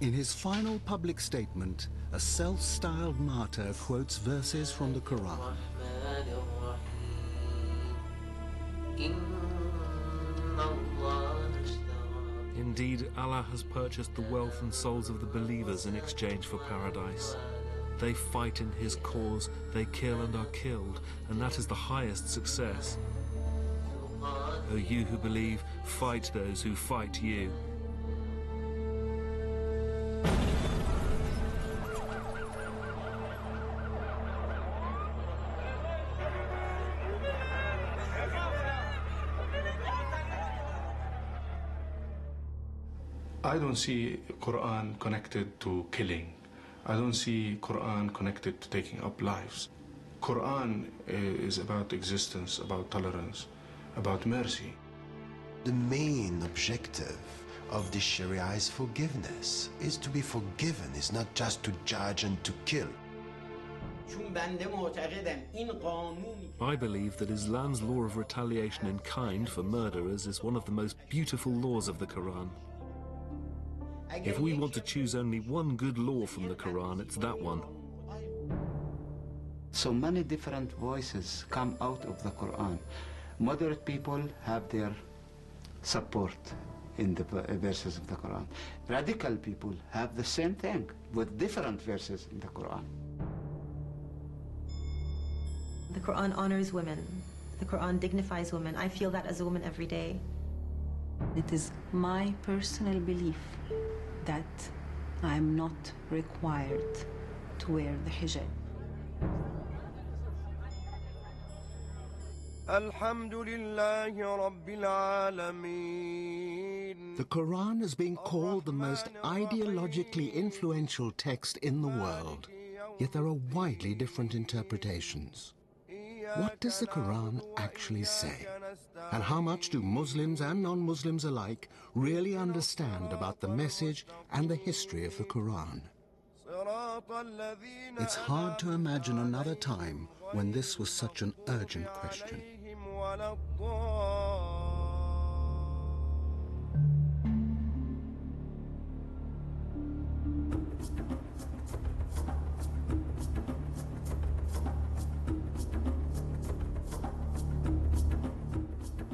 In his final public statement, a self-styled martyr quotes verses from the Quran. Indeed, Allah has purchased the wealth and souls of the believers in exchange for paradise. They fight in His cause, they kill and are killed, and that is the highest success. O you who believe, fight those who fight you. I don't see Quran connected to killing. I don't see Quran connected to taking up lives. Quran is about existence, about tolerance, about mercy. The main objective of the Sharia is forgiveness. Is to be forgiven, is not just to judge and to kill. I believe that Islam's law of retaliation in kind for murderers is one of the most beautiful laws of the Quran. If we want to choose only one good law from the Quran, it's that one. So many different voices come out of the Quran. Moderate people have their support in the verses of the Quran. Radical people have the same thing with different verses in the Quran. The Quran honors women. The Quran dignifies women. I feel that as a woman every day. It is my personal belief that I am not required to wear the hijab. The Quran is being called the most ideologically influential text in the world, yet there are widely different interpretations. What does the Quran actually say? And how much do Muslims and non-Muslims alike really understand about the message and the history of the Quran? It's hard to imagine another time when this was such an urgent question.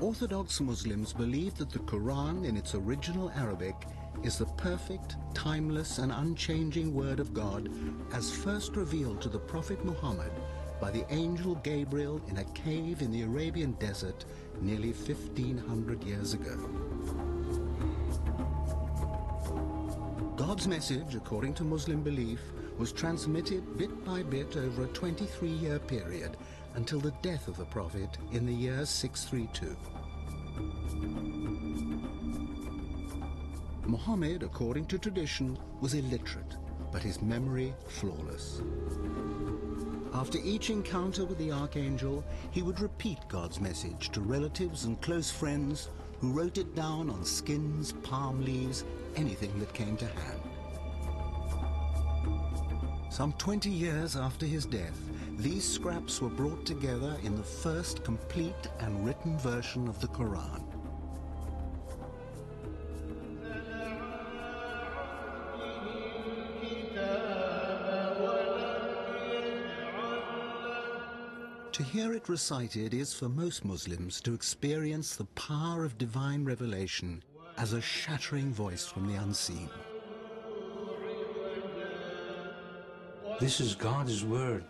Orthodox Muslims believe that the Quran in its original Arabic is the perfect, timeless and unchanging word of God as first revealed to the Prophet Muhammad by the angel Gabriel in a cave in the Arabian desert nearly 1,500 years ago. God's message, according to Muslim belief, was transmitted bit by bit over a 23-year period until the death of the Prophet in the year 632. Muhammad, according to tradition, was illiterate, but his memory flawless. After each encounter with the archangel, he would repeat God's message to relatives and close friends who wrote it down on skins, palm leaves, anything that came to hand. Some 20 years after his death, these scraps were brought together in the first complete and written version of the Quran. To hear it recited is for most Muslims to experience the power of divine revelation as a shattering voice from the unseen. This is God's word.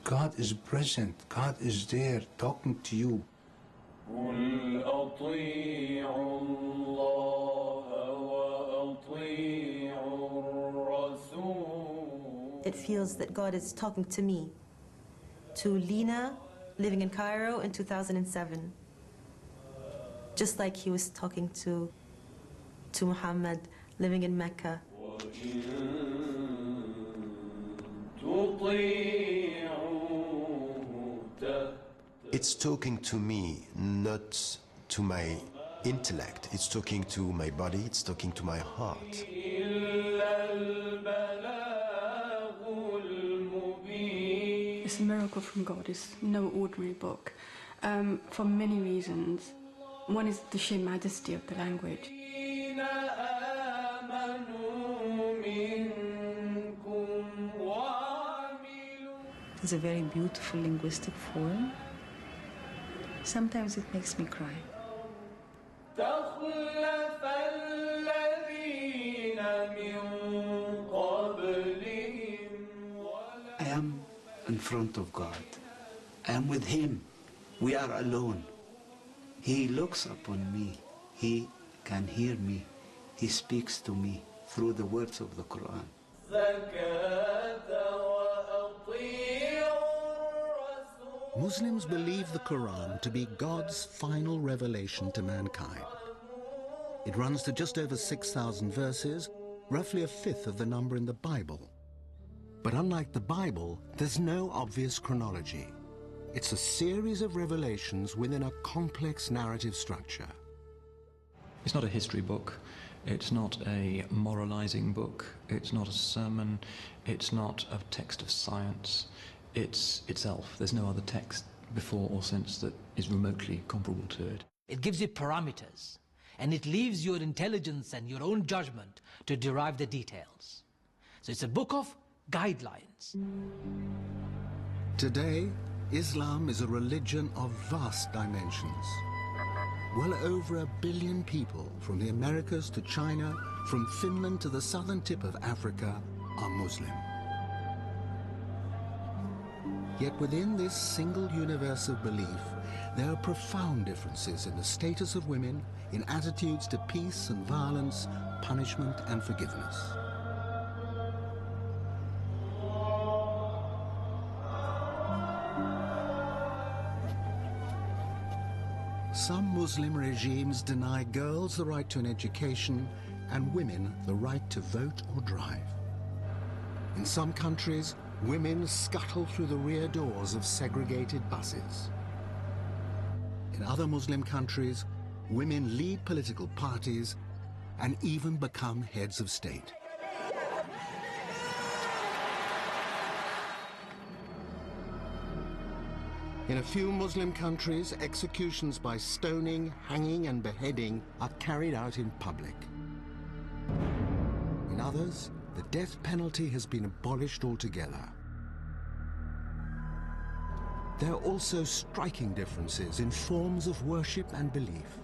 God is present. God is there talking to you. It feels that God is talking to me, to Lena, living in Cairo in 2007. Just like he was talking to Muhammad, living in Mecca. It's talking to me, not to my intellect. It's talking to my body, it's talking to my heart. It's a miracle from God. It's no ordinary book for many reasons. One is the sheer majesty of the language. It's a very beautiful linguistic form. Sometimes it makes me cry. I am in front of God. I am with Him. We are alone. He looks upon me. He can hear me. He speaks to me through the words of the Quran. Muslims believe the Quran to be God's final revelation to mankind. It runs to just over 6,000 verses, roughly a fifth of the number in the Bible. But unlike the Bible, there's no obvious chronology. It's a series of revelations within a complex narrative structure. It's not a history book. It's not a moralizing book. It's not a sermon. It's not a text of science. It's itself. There's no other text before or since that is remotely comparable to it. It gives you parameters, and it leaves your intelligence and your own judgment to derive the details. So it's a book of guidelines. Today, Islam is a religion of vast dimensions. Well over 1 billion people, from the Americas to China, from Finland to the southern tip of Africa, are Muslim. Yet within this single universe of belief, there are profound differences in the status of women, in attitudes to peace and violence, punishment and forgiveness. Some Muslim regimes deny girls the right to an education and women the right to vote or drive. In some countries, women scuttle through the rear doors of segregated buses. In other Muslim countries, women lead political parties and even become heads of state. In a few Muslim countries, executions by stoning, hanging and beheading are carried out in public. In others, the death penalty has been abolished altogether. There are also striking differences in forms of worship and belief.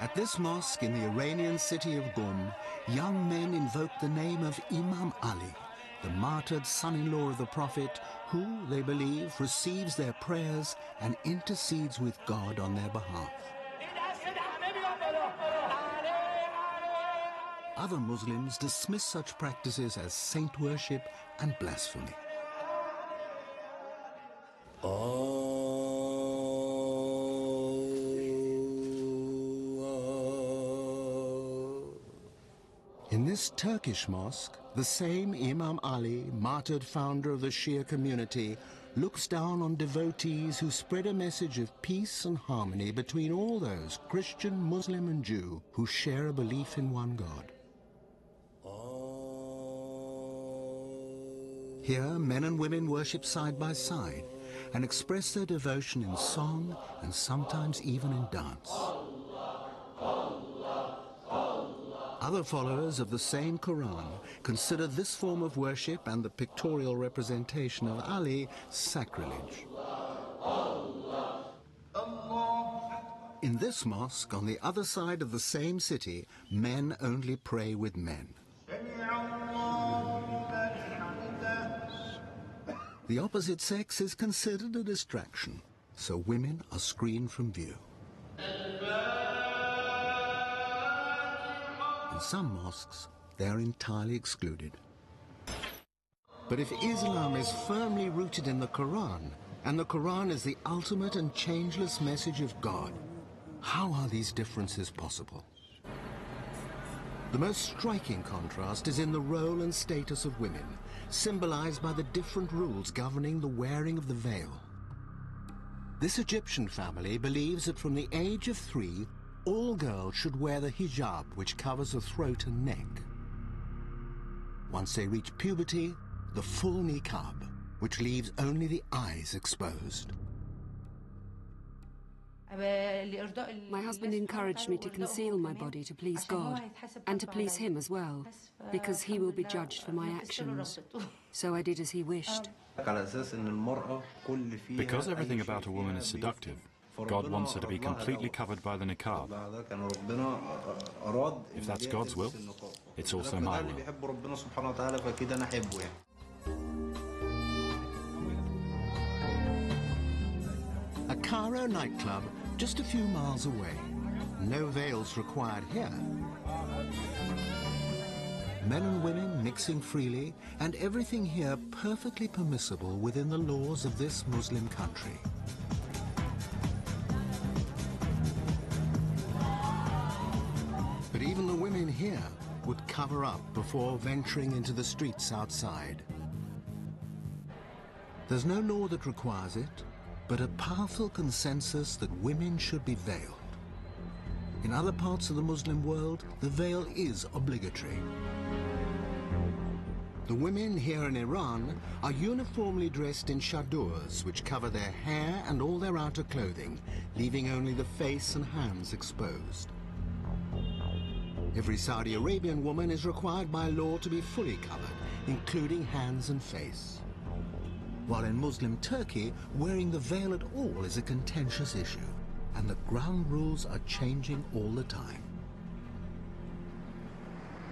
At this mosque in the Iranian city of Qom, young men invoke the name of Imam Ali, the martyred son-in-law of the Prophet, who, they believe, receives their prayers and intercedes with God on their behalf. Other Muslims dismiss such practices as saint worship and blasphemy. In this Turkish mosque, the same Imam Ali, martyred founder of the Shia community, looks down on devotees who spread a message of peace and harmony between all those, Christian, Muslim and Jew, who share a belief in one God. Here, men and women worship side by side and express their devotion in song and sometimes even in dance. Other followers of the same Quran consider this form of worship and the pictorial representation of Ali sacrilege. In this mosque, on the other side of the same city, men only pray with men. The opposite sex is considered a distraction, so women are screened from view. In some mosques, they are entirely excluded. But if Islam is firmly rooted in the Quran, and the Quran is the ultimate and changeless message of God, how are these differences possible? The most striking contrast is in the role and status of women, symbolized by the different rules governing the wearing of the veil. This Egyptian family believes that from the age of 3, all girls should wear the hijab, which covers the throat and neck. Once they reach puberty, the full niqab, which leaves only the eyes exposed. My husband encouraged me to conceal my body to please God, and to please him as well, because he will be judged for my actions. So I did as he wished. Because everything about a woman is seductive, God wants her to be completely covered by the niqab. If that's God's will, it's also my will. A Cairo nightclub just a few miles away. No veils required here. Men and women mixing freely, and everything here perfectly permissible within the laws of this Muslim country. But even the women here would cover up before venturing into the streets outside. There's no law that requires it, but a powerful consensus that women should be veiled. In other parts of the Muslim world, the veil is obligatory. The women here in Iran are uniformly dressed in chadors, which cover their hair and all their outer clothing, leaving only the face and hands exposed. Every Saudi Arabian woman is required by law to be fully covered, including hands and face. While in Muslim Turkey, wearing the veil at all is a contentious issue, and the ground rules are changing all the time.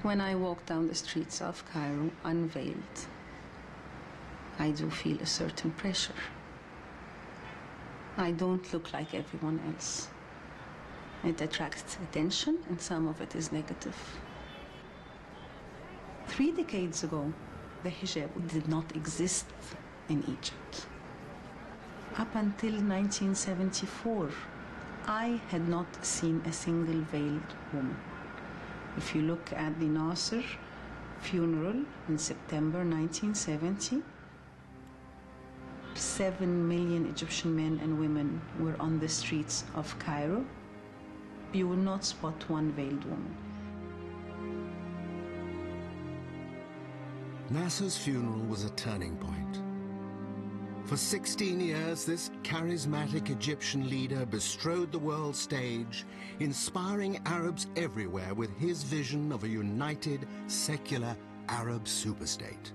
When I walk down the streets of Cairo unveiled, I do feel a certain pressure. I don't look like everyone else. It attracts attention, and some of it is negative. 3 decades ago, the hijab did not exist in Egypt. Up until 1974, I had not seen a single veiled woman. If you look at the Nasser funeral in September 1970, 7 million Egyptian men and women were on the streets of Cairo. You will not spot one veiled woman. Nasser's funeral was a turning point. For 16 years, this charismatic Egyptian leader bestrode the world stage, inspiring Arabs everywhere with his vision of a united, secular Arab superstate.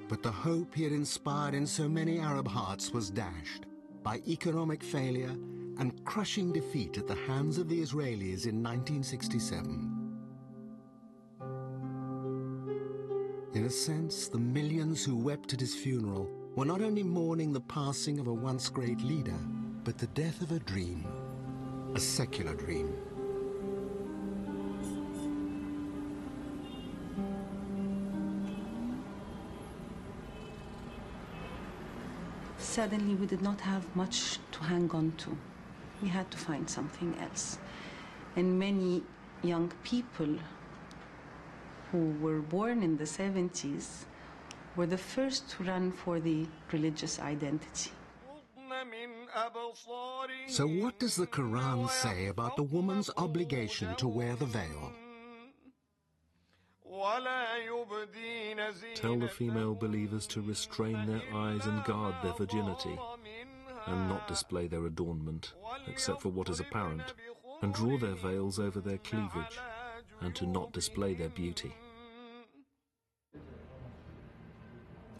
But the hope he had inspired in so many Arab hearts was dashed by economic failure and crushing defeat at the hands of the Israelis in 1967. In a sense, the millions who wept at his funeral were not only mourning the passing of a once great leader, but the death of a dream, a secular dream. Suddenly, we did not have much to hang on to. We had to find something else. And many young people who were born in the 70s were the first to run for the religious identity. So what does the Quran say about the woman's obligation to wear the veil? Tell the female believers to restrain their eyes and guard their virginity, and not display their adornment, except for what is apparent, and draw their veils over their cleavage, and to not display their beauty.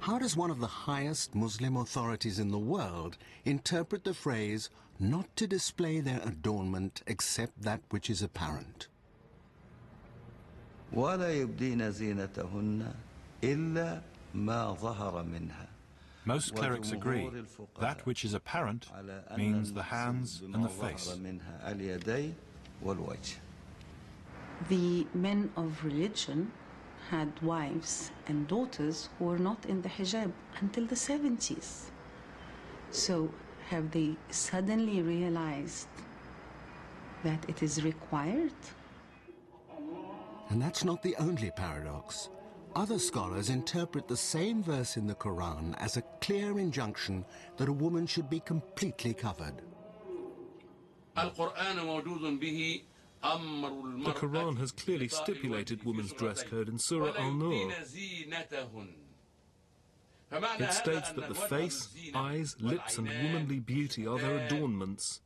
How does one of the highest Muslim authorities in the world interpret the phrase, not to display their adornment except that which is apparent? ولا يبدين زينتهن إلا ما ظهر منها. Most clerics agree that which is apparent means the hands and the face. The men of religion had wives and daughters who were not in the hijab until the 70s. So have they suddenly realized that it is required? And that's not the only paradox. Other scholars interpret the same verse in the Quran as a clear injunction that a woman should be completely covered. The Quran has clearly stipulated women's dress code in Surah Al-Nur. It states that the face, eyes, lips and womanly beauty are their adornments.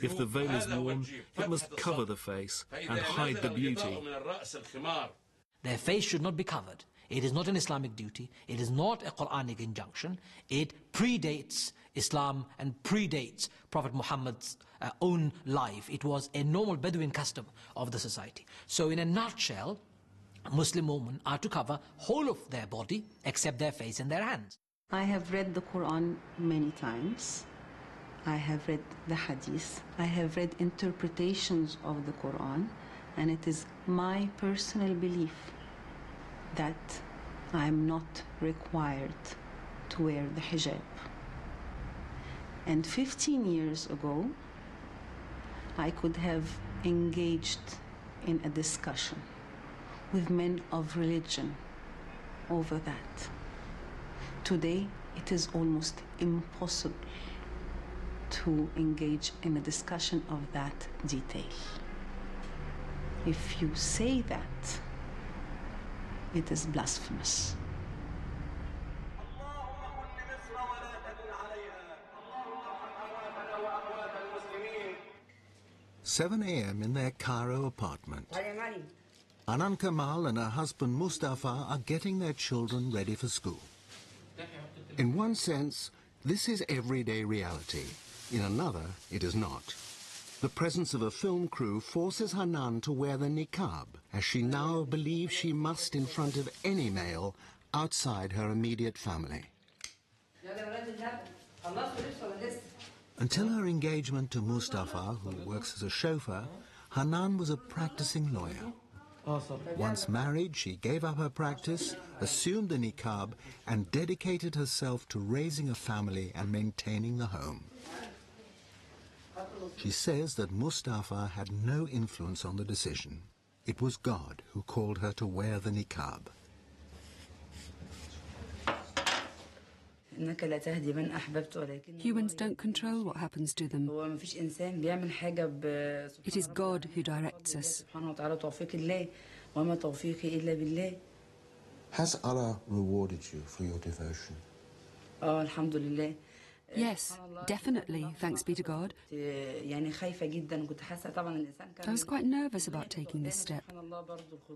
If the veil is worn, it must cover the face and hide the beauty. Their face should not be covered. It is not an Islamic duty. It is not a Quranic injunction. It predates Islam and predates Prophet Muhammad's own life. It was a normal Bedouin custom of the society. So in a nutshell, Muslim women are to cover whole of their body except their face and their hands. I have read the Quran many times. I have read the Hadith. I have read interpretations of the Quran, and it is my personal belief that I am not required to wear the hijab. And 15 years ago, I could have engaged in a discussion with men of religion over that. Today, it is almost impossible to engage in a discussion of that detail. If you say that, it is blasphemous. 7 a.m. in their Cairo apartment. Anan Kamal and her husband Mustafa are getting their children ready for school. In one sense, this is everyday reality. In another, it is not. The presence of a film crew forces Hanan to wear the niqab, as she now believes she must in front of any male outside her immediate family. Until her engagement to Mustafa, who works as a chauffeur, Hanan was a practicing lawyer. Once married, she gave up her practice, assumed the niqab, and dedicated herself to raising a family and maintaining the home. She says that Mustafa had no influence on the decision. It was God who called her to wear the niqab. Humans don't control what happens to them. It is God who directs us. Has Allah rewarded you for your devotion? Yes, definitely, thanks be to God. I was quite nervous about taking this step.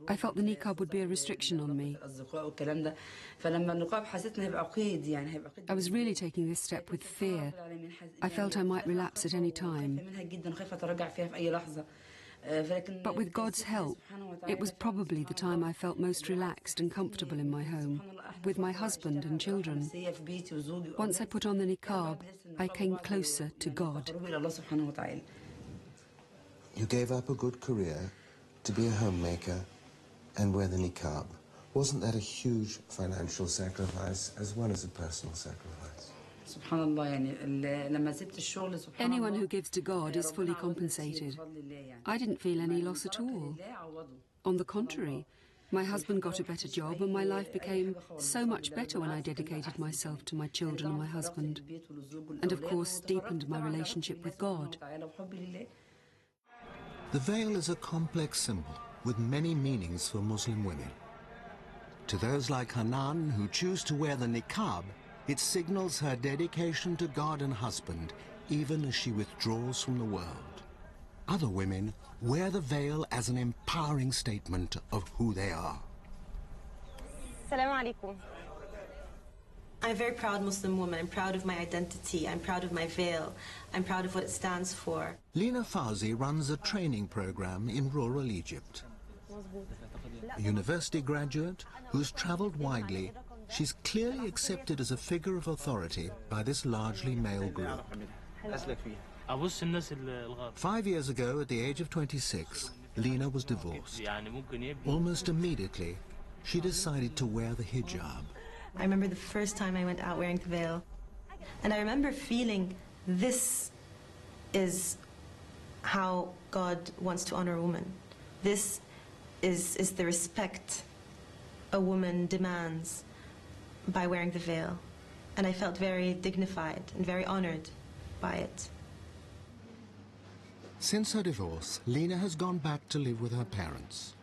I felt the niqab would be a restriction on me. I was really taking this step with fear. I felt I might relapse at any time. But with God's help, it was probably the time I felt most relaxed and comfortable in my home, with my husband and children. Once I put on the niqab, I came closer to God. You gave up a good career to be a homemaker and wear the niqab. Wasn't that a huge financial sacrifice as well as a personal sacrifice? Anyone who gives to God is fully compensated. I didn't feel any loss at all. On the contrary, my husband got a better job and my life became so much better when I dedicated myself to my children and my husband, and of course deepened my relationship with God. The veil is a complex symbol with many meanings for Muslim women. To those like Hanan who choose to wear the niqab, it signals her dedication to God and husband, even as she withdraws from the world. Other women wear the veil as an empowering statement of who they are. Assalamu alaikum. I'm a very proud Muslim woman. I'm proud of my identity. I'm proud of my veil. I'm proud of what it stands for. Lina Fauzi runs a training program in rural Egypt. A university graduate who's traveled widely, she's clearly accepted as a figure of authority by this largely male group. 5 years ago, at the age of 26, Lina was divorced. Almost immediately, she decided to wear the hijab. I remember the first time I went out wearing the veil, and I remember feeling this is how God wants to honor a woman. This is the respect a woman demands by wearing the veil. And I felt very dignified and very honored by it. Since her divorce, Lina has gone back to live with her parents.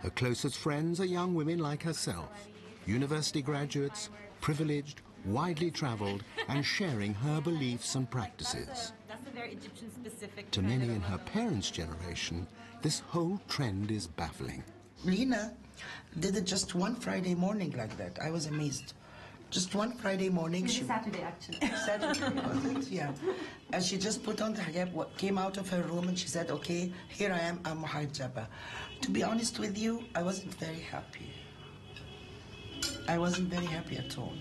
Her closest friends are young women like herself, university graduates, privileged, widely traveled, and sharing her beliefs and practices. That's a very Egyptian-specific. To many in her parents' generation, this whole trend is baffling. Lena did it just one Friday morning like that. I was amazed. Just one Friday morning. Saturday, actually. Saturday, was it? Yeah. And she just put on the hijab, came out of her room, and she said, okay, here I am, I'm muhajjaba. To be honest with you, I wasn't very happy. I wasn't very happy at all.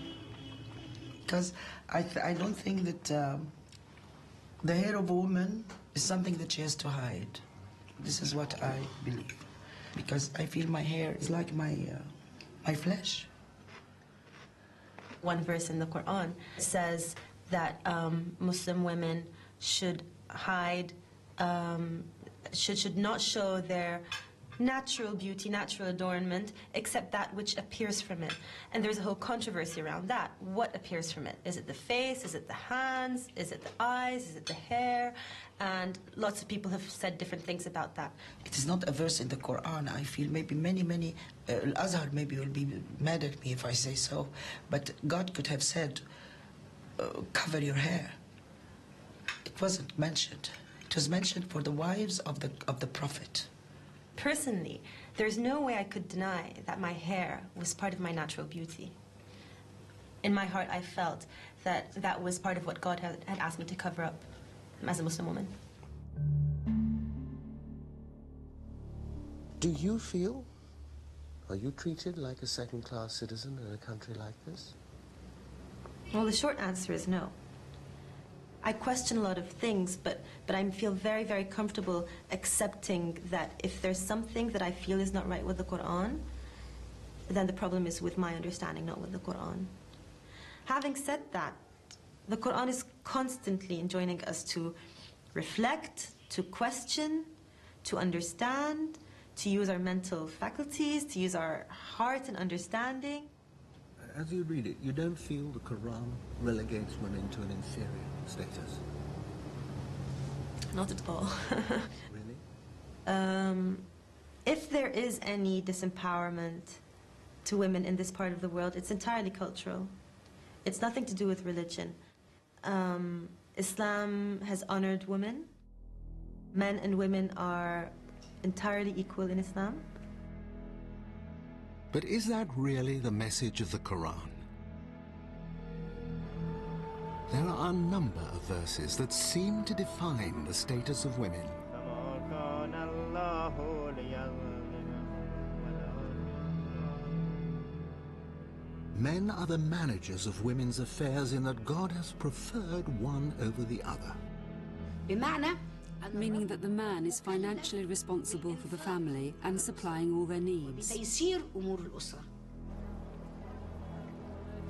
Because I don't think that the hair of a woman is something that she has to hide. This is what I believe. Because I feel my hair is like my flesh. One verse in the Quran says that Muslim women should hide, should not show their natural beauty, natural adornment, except that which appears from it. And there's a whole controversy around that. What appears from it? Is it the face? Is it the hands? Is it the eyes? Is it the hair? And lots of people have said different things about that. It is not a verse in the Quran. I feel maybe many, Al-Azhar maybe will be mad at me if I say so, but God could have said, cover your hair. It wasn't mentioned. It was mentioned for the wives of the Prophet. Personally, there's no way I could deny that my hair was part of my natural beauty. In my heart, I felt that that was part of what God had asked me to cover up as a Muslim woman. Do you feel, are you treated like a second-class citizen in a country like this? Well, the short answer is no. I question a lot of things, but I feel very, very comfortable accepting that if there's something that I feel is not right with the Quran, then the problem is with my understanding, not with the Quran. Having said that, the Quran is constantly enjoining us to reflect, to question, to understand, to use our mental faculties, to use our heart and understanding. As you read it, you don't feel the Quran relegates women to an inferior status? Not at all. Really? If there is any disempowerment to women in this part of the world, it's entirely cultural. It's nothing to do with religion. Islam has honored women. Men and women are entirely equal in Islam. But is that really the message of the Quran? There are a number of verses that seem to define the status of women. Men are the managers of women's affairs in that God has preferred one over the other. Meaning that the man is financially responsible for the family and supplying all their needs.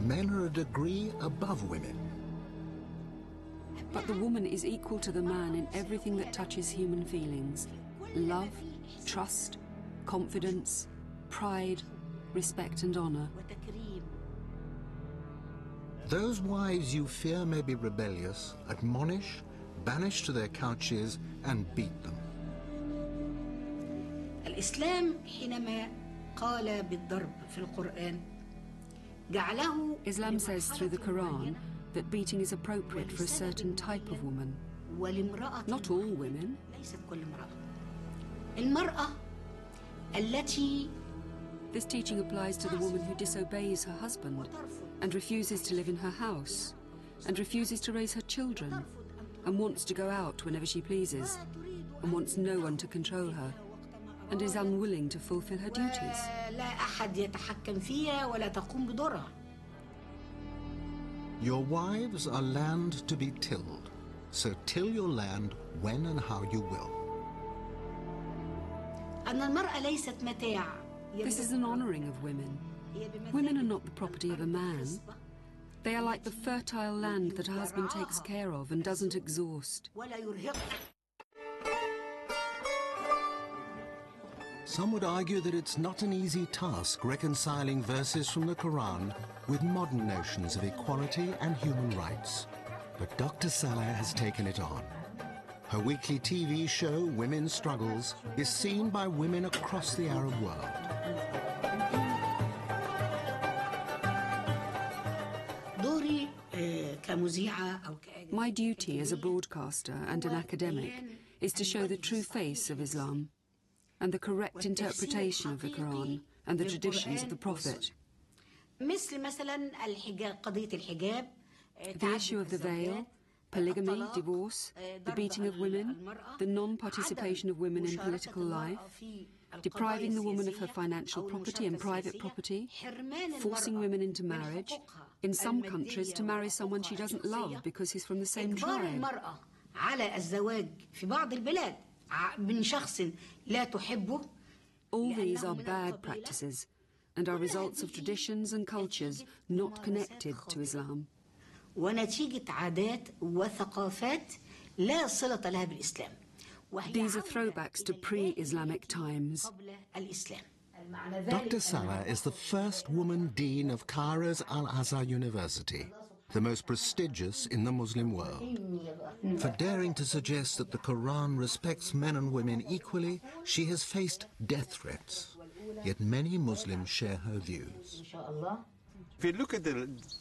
Men are a degree above women. But the woman is equal to the man in everything that touches human feelings. Love, trust, confidence, pride, respect and honor. Those wives you fear may be rebellious, admonish, banish to their couches and beat them. الإسلام حينما قال بالضرب في القرآن جعله Islam says through the Quran that beating is appropriate for a certain type of woman. Not all women. ليست كل امرأة. المرأة التي This teaching applies to the woman who disobeys her husband and refuses to live in her house and refuses to raise her children and wants to go out whenever she pleases and wants no one to control her and is unwilling to fulfill her duties. لا أحد يتحكم فيها ولا تقوم بدورها. Your wives are land to be tilled, so till your land when and how you will. أن المرأة ليست متاع. This is an honoring of women. Women are not the property of a man. They are like the fertile land that a husband takes care of and doesn't exhaust. Some would argue that it's not an easy task reconciling verses from the Quran with modern notions of equality and human rights. But Dr. Saleh has taken it on. Her weekly TV show, Women's Struggles, is seen by women across the Arab world. My duty as a broadcaster and an academic is to show the true face of Islam and the correct interpretation of the Quran and the traditions of the Prophet. The issue of the veil, polygamy, divorce, the beating of women, the non-participation of women in political life, depriving the woman of her financial property and private property, forcing women into marriage, in some countries to marry someone she doesn't love because he's from the same tribe. All these are bad practices and are results of traditions and cultures not connected to Islam. These are throwbacks to pre-Islamic times. Dr. Salah is the first woman dean of Cairo's Al-Azhar University, the most prestigious in the Muslim world. For daring to suggest that the Quran respects men and women equally, she has faced death threats. Yet many Muslims share her views. If you look at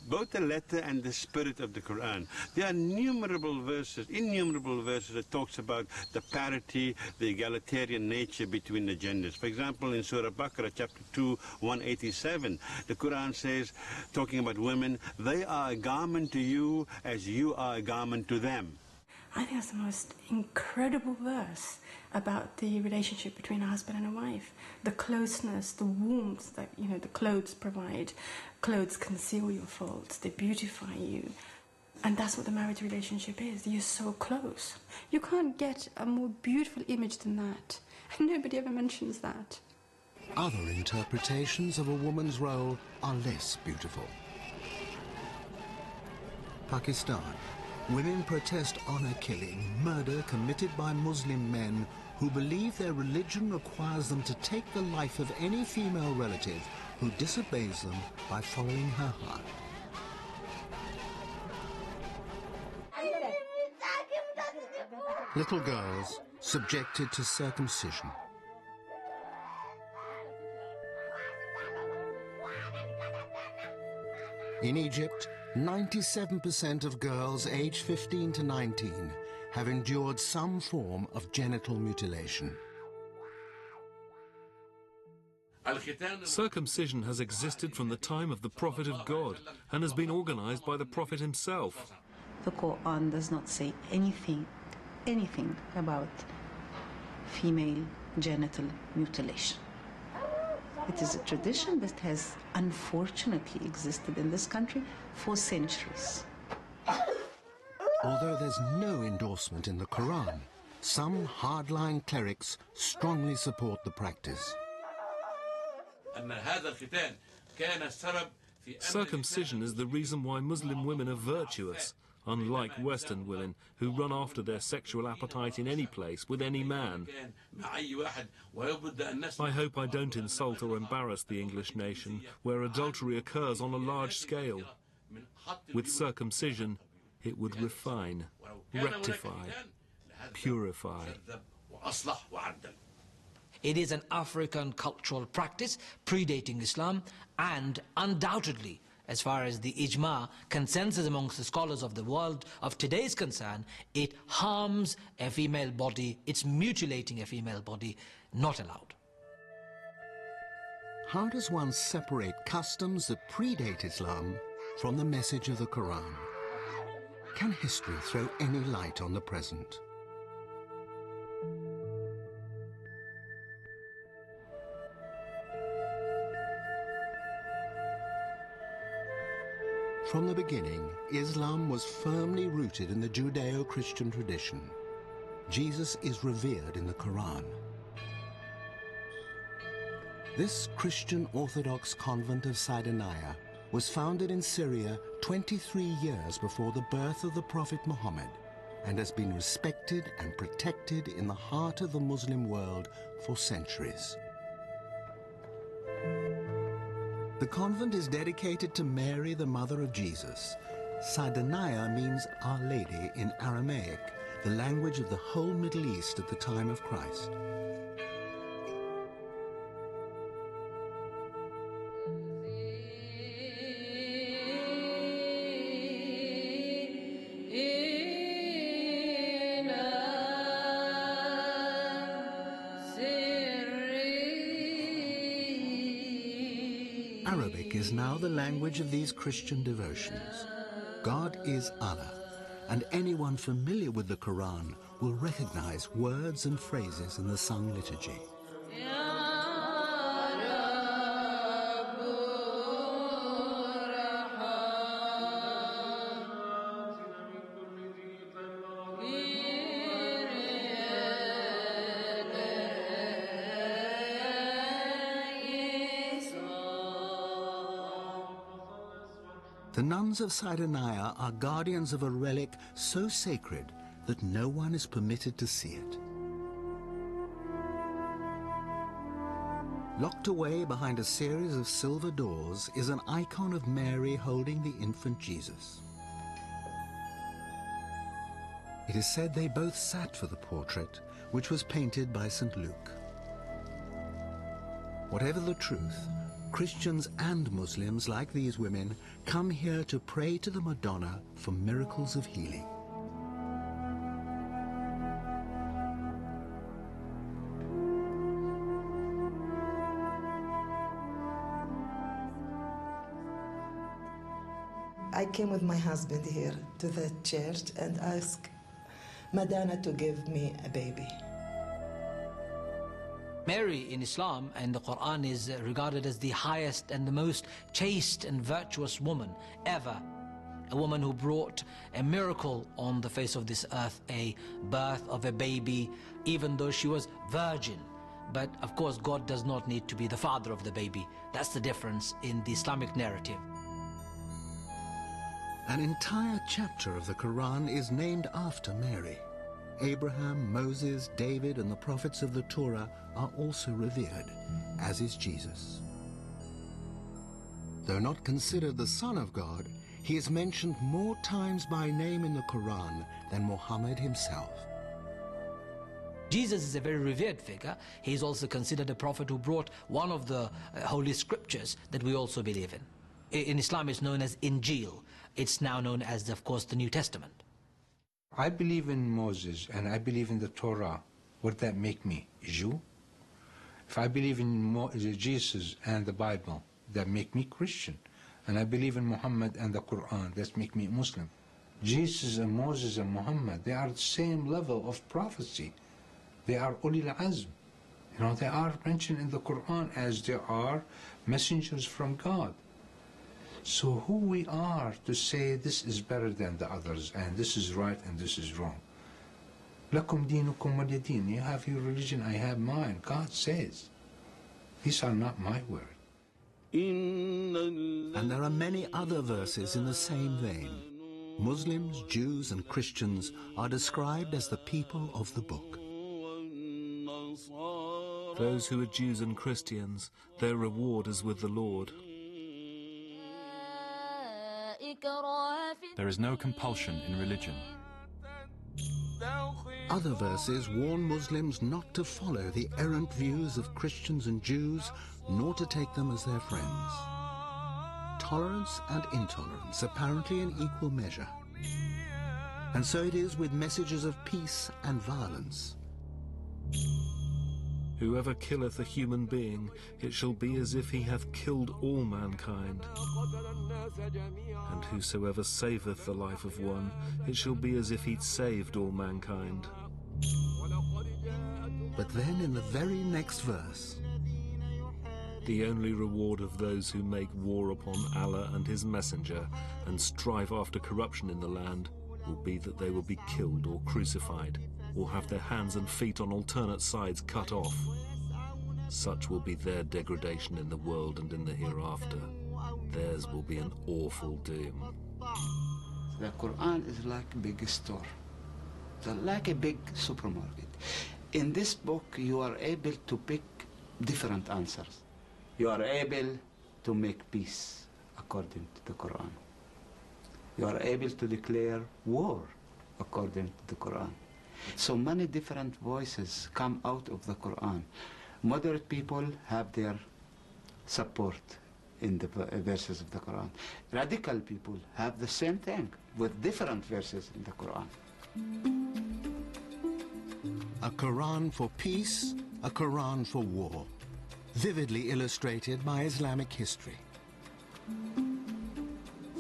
both the letter and the spirit of the Quran, there are innumerable verses that talks about the parity, the egalitarian nature between the genders. For example, in Surah Baqarah, chapter 2, 187, the Quran says, talking about women, they are a garment to you as you are a garment to them. I think that's the most incredible verse about the relationship between a husband and a wife. The closeness, the warmth that, the clothes provide. Clothes conceal your faults, they beautify you. And that's what the marriage relationship is. You're so close. You can't get a more beautiful image than that. And nobody ever mentions that. Other interpretations of a woman's role are less beautiful. Pakistan. Women protest honor killing, murder committed by Muslim men who believe their religion requires them to take the life of any female relative who disobeys them by following her heart. Little girls subjected to circumcision. In Egypt, 97% of girls aged 15 to 19 have endured some form of genital mutilation. Circumcision has existed from the time of the Prophet of God and has been organized by the Prophet himself. The Quran does not say anything about female genital mutilation. It is a tradition that has unfortunately existed in this country for centuries. Although there's no endorsement in the Quran, some hardline clerics strongly support the practice. Circumcision is the reason why Muslim women are virtuous, unlike Western women who run after their sexual appetite in any place with any man. I hope I don't insult or embarrass the English nation, where adultery occurs on a large scale. With circumcision, it would refine, rectify, purify. It is an African cultural practice predating Islam, and undoubtedly, as far as the ijma, consensus amongst the scholars of the world of today is concerned, it harms a female body, it's mutilating a female body, not allowed. How does one separate customs that predate Islam from the message of the Quran? Can history throw any light on the present? From the beginning, Islam was firmly rooted in the Judeo-Christian tradition. Jesus is revered in the Quran. This Christian Orthodox convent of Saidinaya was founded in Syria 23 years before the birth of the Prophet Muhammad and has been respected and protected in the heart of the Muslim world for centuries. The convent is dedicated to Mary, the mother of Jesus. Saidinaya means Our Lady in Aramaic, the language of the whole Middle East at the time of Christ. Arabic is now the language of these Christian devotions. God is Allah, and anyone familiar with the Quran will recognize words and phrases in the sung liturgy. The nuns of Cyrenaica are guardians of a relic so sacred that no one is permitted to see it. Locked away behind a series of silver doors is an icon of Mary holding the infant Jesus. It is said they both sat for the portrait, which was painted by St. Luke. Whatever the truth, Christians and Muslims, like these women, come here to pray to the Madonna for miracles of healing. I came with my husband here to the church and asked Madonna to give me a baby. Mary in Islam and the Quran is regarded as the highest and the most chaste and virtuous woman ever. A woman who brought a miracle on the face of this earth, a birth of a baby, even though she was virgin. But of course, God does not need to be the father of the baby. That's the difference in the Islamic narrative. An entire chapter of the Quran is named after Mary. Abraham, Moses, David, and the prophets of the Torah are also revered, as is Jesus. Though not considered the Son of God, he is mentioned more times by name in the Quran than Muhammad himself. Jesus is a very revered figure. He is also considered a prophet who brought one of the holy scriptures that we also believe in. In Islam, it's known as Injil. It's now known as, of course, the New Testament. I believe in Moses and I believe in the Torah. Would that make me a Jew? If I believe in Jesus and the Bible, that make me Christian. And I believe in Muhammad and the Quran, that make me Muslim. Jesus and Moses and Muhammad, they are the same level of prophecy. They are ulil azm. You know, they are mentioned in the Quran as they are messengers from God. So who we are to say this is better than the others and this is right and this is wrong? Lakum dinukum waliya din. You have your religion, I have mine. God says. These are not my words. And there are many other verses in the same vein. Muslims, Jews, and Christians are described as the people of the book. Those who are Jews and Christians, their reward is with the Lord. There is no compulsion in religion. Other verses warn Muslims not to follow the errant views of Christians and Jews, nor to take them as their friends. Tolerance and intolerance apparently in equal measure. And so it is with messages of peace and violence. Whoever killeth a human being, it shall be as if he hath killed all mankind. And whosoever saveth the life of one, it shall be as if he'd saved all mankind. But then in the very next verse, the only reward of those who make war upon Allah and his messenger and strive after corruption in the land will be that they will be killed or crucified, or have their hands and feet on alternate sides cut off. Such will be their degradation in the world and in the hereafter. Theirs will be an awful doom. The Quran is like a big store, like a big supermarket. In this book, you are able to pick different answers. You are able to make peace according to the Quran. You are able to declare war according to the Quran. So many different voices come out of the Quran. Moderate people have their support in the verses of the Quran. Radical people have the same thing with different verses in the Quran. A Quran for peace, a Quran for war, vividly illustrated by Islamic history.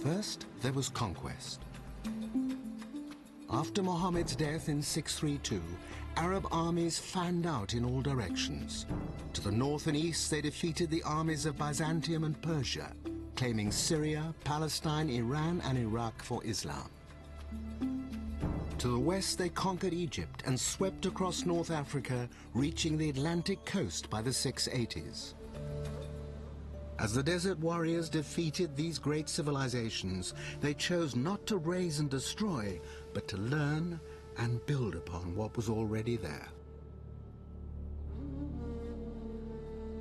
First, there was conquest. After Muhammad's death in 632, Arab armies fanned out in all directions. To the north and east, they defeated the armies of Byzantium and Persia, claiming Syria, Palestine, Iran, and Iraq for Islam. To the west, they conquered Egypt and swept across North Africa, reaching the Atlantic coast by the 680s. As the desert warriors defeated these great civilizations, they chose not to raze and destroy, but to learn and build upon what was already there.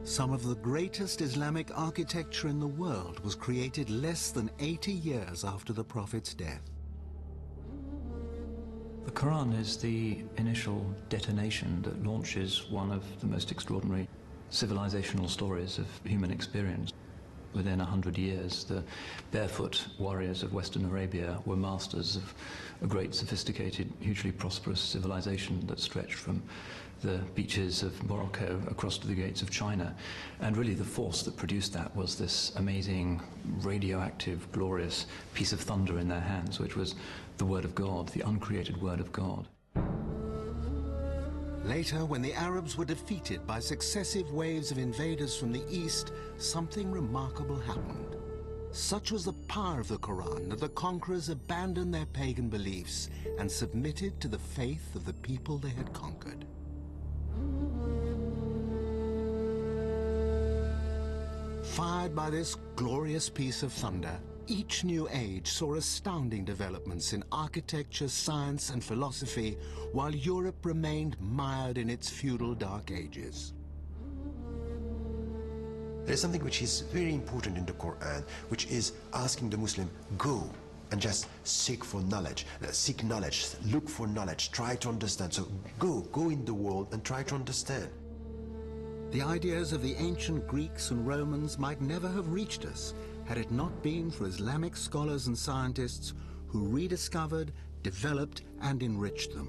Some of the greatest Islamic architecture in the world was created less than 80 years after the Prophet's death. The Quran is the initial detonation that launches one of the most extraordinary civilizational stories of human experience. Within 100 years, the barefoot warriors of Western Arabia were masters of a great, sophisticated, hugely prosperous civilization that stretched from the beaches of Morocco across to the gates of China. And really the force that produced that was this amazing, radioactive, glorious piece of thunder in their hands, which was the Word of God, the uncreated Word of God. Later, when the Arabs were defeated by successive waves of invaders from the east, something remarkable happened. Such was the power of the Quran that the conquerors abandoned their pagan beliefs and submitted to the faith of the people they had conquered. Fired by this glorious piece of thunder, each new age saw astounding developments in architecture, science, and philosophy, while Europe remained mired in its feudal dark ages. There is something which is very important in the Quran, which is asking the Muslim, go and just seek for knowledge, look for knowledge, try to understand. So go in the world and try to understand. The ideas of the ancient Greeks and Romans might never have reached us had it not been for Islamic scholars and scientists who rediscovered, developed, and enriched them.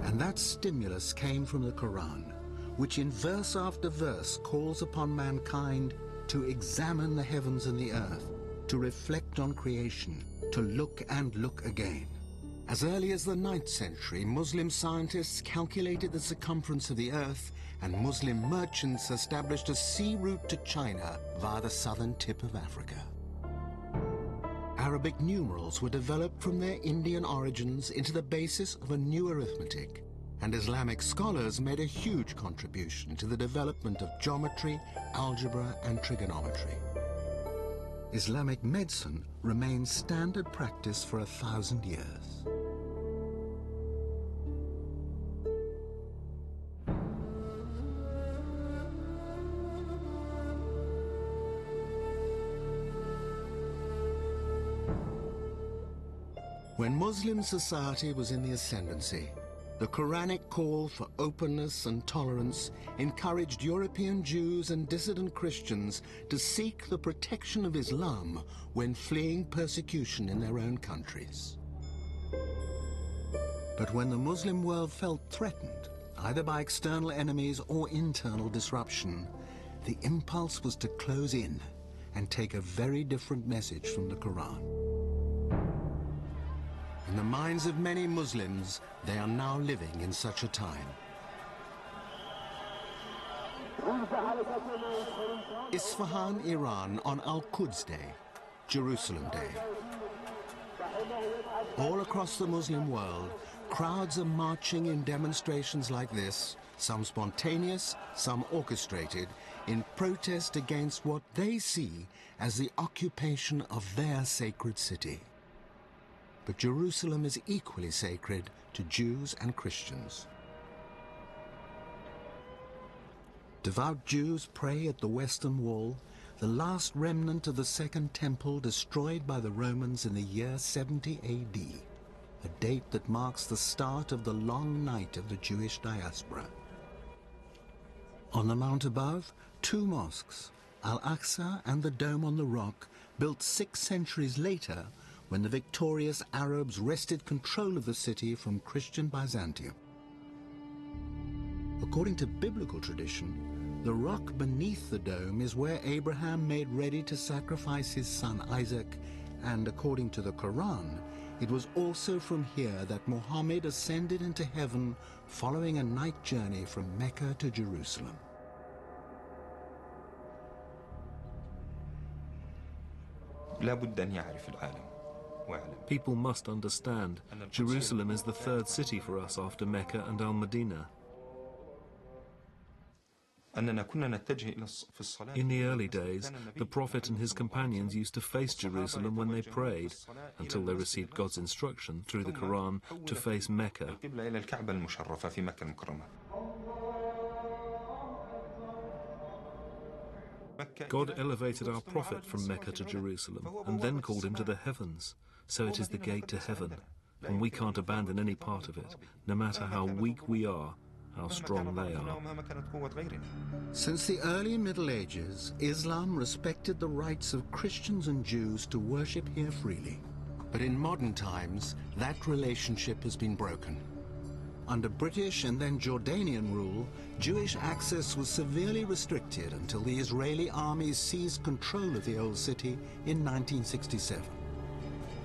And that stimulus came from the Quran, which in verse after verse calls upon mankind to examine the heavens and the earth, to reflect on creation, to look and look again. As early as the 9th century, Muslim scientists calculated the circumference of the earth, and Muslim merchants established a sea route to China via the southern tip of Africa. Arabic numerals were developed from their Indian origins into the basis of a new arithmetic, and Islamic scholars made a huge contribution to the development of geometry, algebra, and trigonometry. Islamic medicine remains standard practice for 1,000 years. When Muslim society was in the ascendancy, the Quranic call for openness and tolerance encouraged European Jews and dissident Christians to seek the protection of Islam when fleeing persecution in their own countries. But when the Muslim world felt threatened, either by external enemies or internal disruption, the impulse was to close in and take a very different message from the Quran. In the minds of many Muslims, they are now living in such a time. Isfahan, Iran, on Al-Quds Day, Jerusalem Day. All across the Muslim world, crowds are marching in demonstrations like this, some spontaneous, some orchestrated, in protest against what they see as the occupation of their sacred city. But Jerusalem is equally sacred to Jews and Christians. Devout Jews pray at the Western Wall, the last remnant of the Second Temple destroyed by the Romans in the year 70 AD. a date that marks the start of the long night of the Jewish diaspora. On the mount above, two mosques, Al-Aqsa and the Dome on the Rock, built 6 centuries later when the victorious Arabs wrested control of the city from Christian Byzantium. According to biblical tradition, the rock beneath the dome is where Abraham made ready to sacrifice his son Isaac, and according to the Koran, it was also from here that Muhammad ascended into heaven following a night journey from Mecca to Jerusalem. People must understand, Jerusalem is the 3rd city for us after Mecca and Al-Medina. In the early days, the Prophet and his companions used to face Jerusalem when they prayed, until they received God's instruction through the Quran to face Mecca. God elevated our Prophet from Mecca to Jerusalem and then called him to the heavens, so it is the gate to heaven, and we can't abandon any part of it, no matter how weak we are, how strong they are. Since the early Middle Ages, Islam respected the rights of Christians and Jews to worship here freely. But in modern times, that relationship has been broken. Under British and then Jordanian rule, Jewish access was severely restricted until the Israeli armies seized control of the old city in 1967.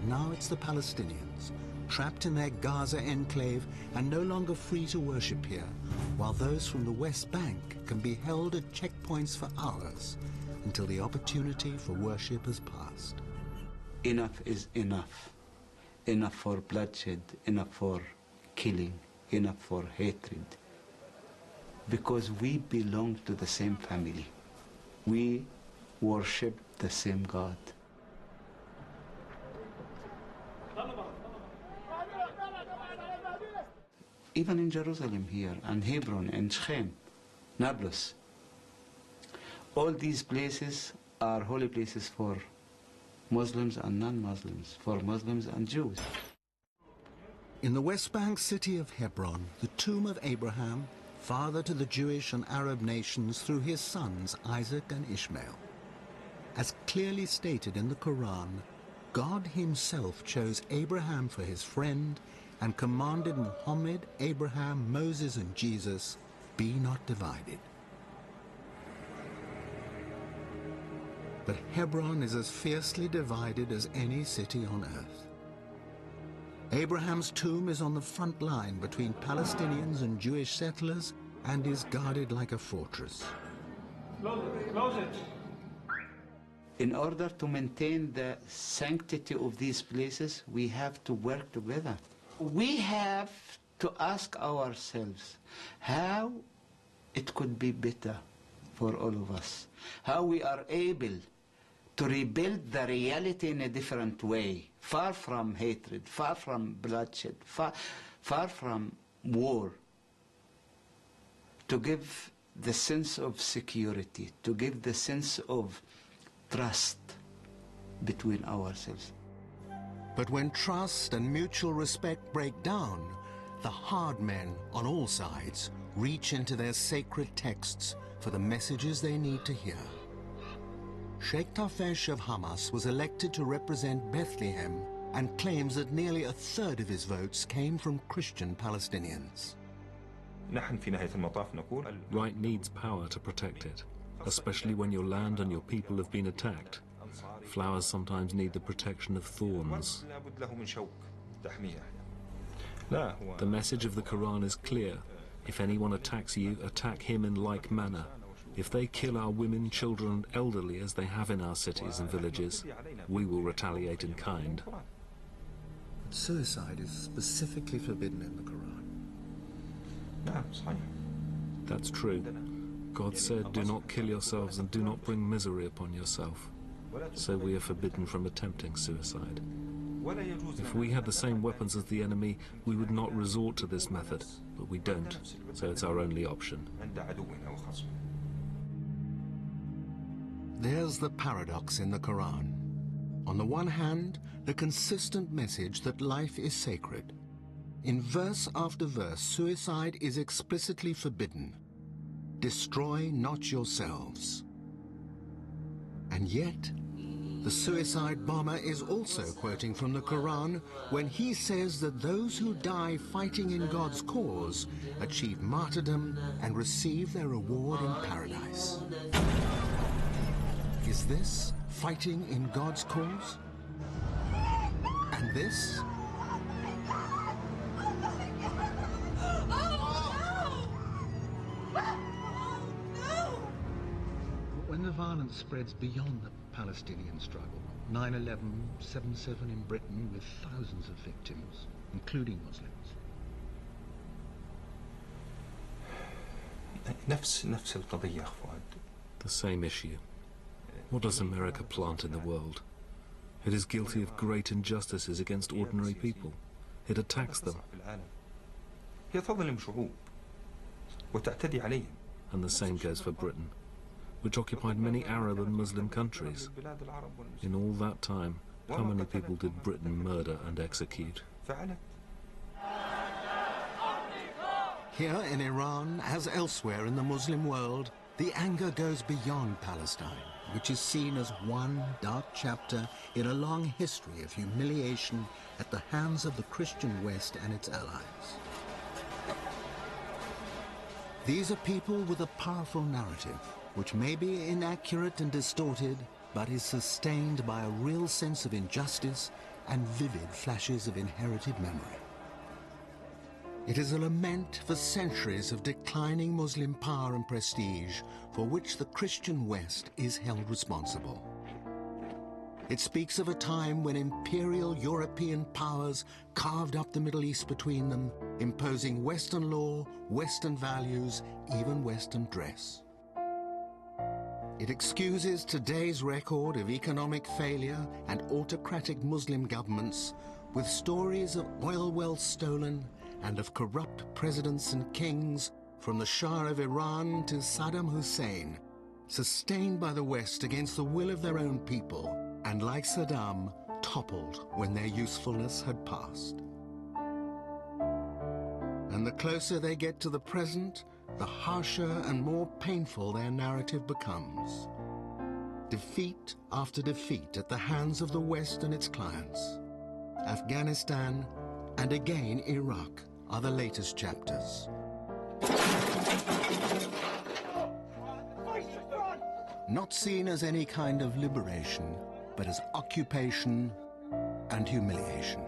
Now it's the Palestinians, trapped in their Gaza enclave and no longer free to worship here, while those from the West Bank can be held at checkpoints for hours until the opportunity for worship has passed. Enough is enough. Enough for bloodshed, enough for killing, enough for hatred. Because we belong to the same family. We worship the same God. Even in Jerusalem here, and Hebron, and Shechem, Nablus, all these places are holy places for Muslims and non-Muslims, for Muslims and Jews. In the West Bank city of Hebron, the tomb of Abraham, father to the Jewish and Arab nations through his sons Isaac and Ishmael. As clearly stated in the Quran, God himself chose Abraham for his friend and commanded Muhammad, Abraham, Moses, and Jesus, be not divided. But Hebron is as fiercely divided as any city on earth. Abraham's tomb is on the front line between Palestinians and Jewish settlers and is guarded like a fortress. Close it. In order to maintain the sanctity of these places, we have to work together. We have to ask ourselves how it could be better for all of us, how we are able to rebuild the reality in a different way, far from hatred, far from bloodshed, far from war, to give the sense of security, to give the sense of trust between ourselves. But when trust and mutual respect break down, the hard men on all sides reach into their sacred texts for the messages they need to hear. Sheikh Tafesh of Hamas was elected to represent Bethlehem and claims that nearly a third of his votes came from Christian Palestinians. Right needs power to protect it, especially when your land and your people have been attacked. Flowers sometimes need the protection of thorns. The message of the Quran is clear. If anyone attacks you, attack him in like manner. If they kill our women, children, and elderly as they have in our cities and villages, we will retaliate in kind. Suicide is specifically forbidden in the Quran. That's true. God said, do not kill yourselves and do not bring misery upon yourself. So we are forbidden from attempting suicide. If we had the same weapons as the enemy, we would not resort to this method, but we don't, so it's our only option. There's the paradox in the Quran. On the one hand, the consistent message that life is sacred. In verse after verse, suicide is explicitly forbidden. Destroy not yourselves. And yet, the suicide bomber is also quoting from the Quran when he says that those who die fighting in God's cause achieve martyrdom and receive their reward in paradise. Is this fighting in God's cause? And this? When the violence spreads beyond the Palestinian struggle, 9/11, 7/7 in Britain with thousands of victims, including Muslims. The same issue. What does America plant in the world? It is guilty of great injustices against ordinary people. It attacks them. And the same goes for Britain, which occupied many Arab and Muslim countries. In all that time, how many people did Britain murder and execute? Here in Iran, as elsewhere in the Muslim world, the anger goes beyond Palestine, which is seen as one dark chapter in a long history of humiliation at the hands of the Christian West and its allies. These are people with a powerful narrative, which may be inaccurate and distorted, but is sustained by a real sense of injustice and vivid flashes of inherited memory. It is a lament for centuries of declining Muslim power and prestige for which the Christian West is held responsible. It speaks of a time when imperial European powers carved up the Middle East between them, imposing Western law, Western values, even Western dress. It excuses today's record of economic failure and autocratic Muslim governments with stories of oil wells stolen and of corrupt presidents and kings from the Shah of Iran to Saddam Hussein, sustained by the West against the will of their own people, and like Saddam, toppled when their usefulness had passed. And the closer they get to the present, the harsher and more painful their narrative becomes. Defeat after defeat at the hands of the West and its clients. Afghanistan and again Iraq are the latest chapters. Not seen as any kind of liberation, but as occupation and humiliation.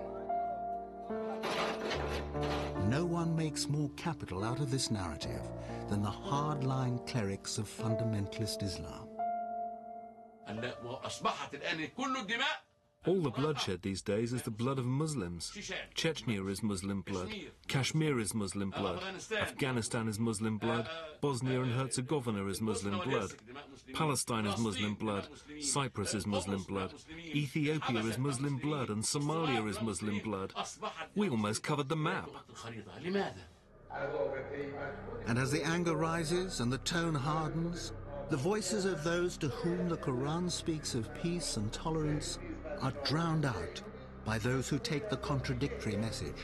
No one makes more capital out of this narrative than the hard-line clerics of fundamentalist Islam. All the bloodshed these days is the blood of Muslims. Chechnya is Muslim blood, Kashmir is Muslim blood, Afghanistan is Muslim blood, Bosnia and Herzegovina is Muslim blood, Palestine is Muslim blood, Cyprus is Muslim blood, Ethiopia is Muslim blood, and Somalia is Muslim blood. We almost covered the map. And as the anger rises and the tone hardens, the voices of those to whom the Quran speaks of peace and tolerance are drowned out by those who take the contradictory message.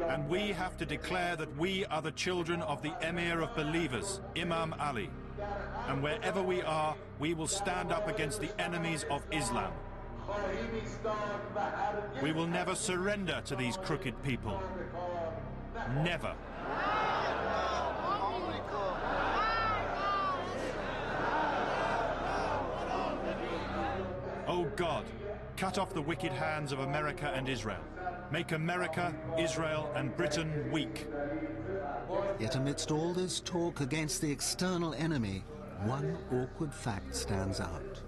And we have to declare that we are the children of the Emir of believers, Imam Ali. And wherever we are, we will stand up against the enemies of Islam. We will never surrender to these crooked people. Never. Oh God, cut off the wicked hands of America and Israel. Make America, Israel, and Britain weak. Yet amidst all this talk against the external enemy, one awkward fact stands out.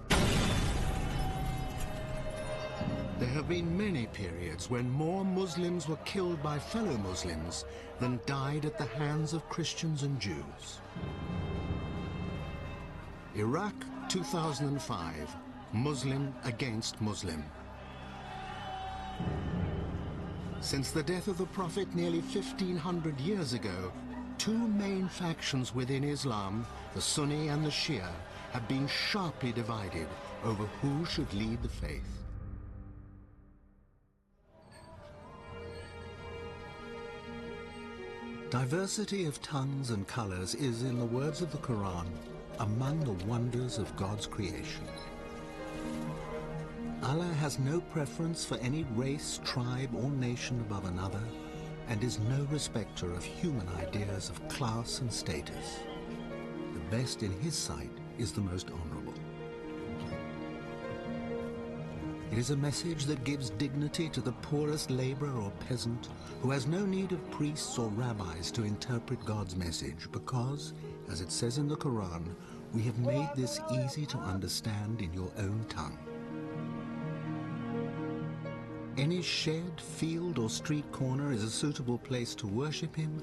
There have been many periods when more Muslims were killed by fellow Muslims than died at the hands of Christians and Jews. Iraq, 2005. Muslim against Muslim. Since the death of the Prophet nearly 1,500 years ago, two main factions within Islam, the Sunni and the Shia, have been sharply divided over who should lead the faith. Diversity of tongues and colors is, in the words of the Quran, among the wonders of God's creation. Allah has no preference for any race, tribe, or nation above another, and is no respecter of human ideas of class and status. The best in his sight is the most honorable. It is a message that gives dignity to the poorest laborer or peasant who has no need of priests or rabbis to interpret God's message because, as it says in the Quran, we have made this easy to understand in your own tongue. Any shed, field, or street corner is a suitable place to worship him,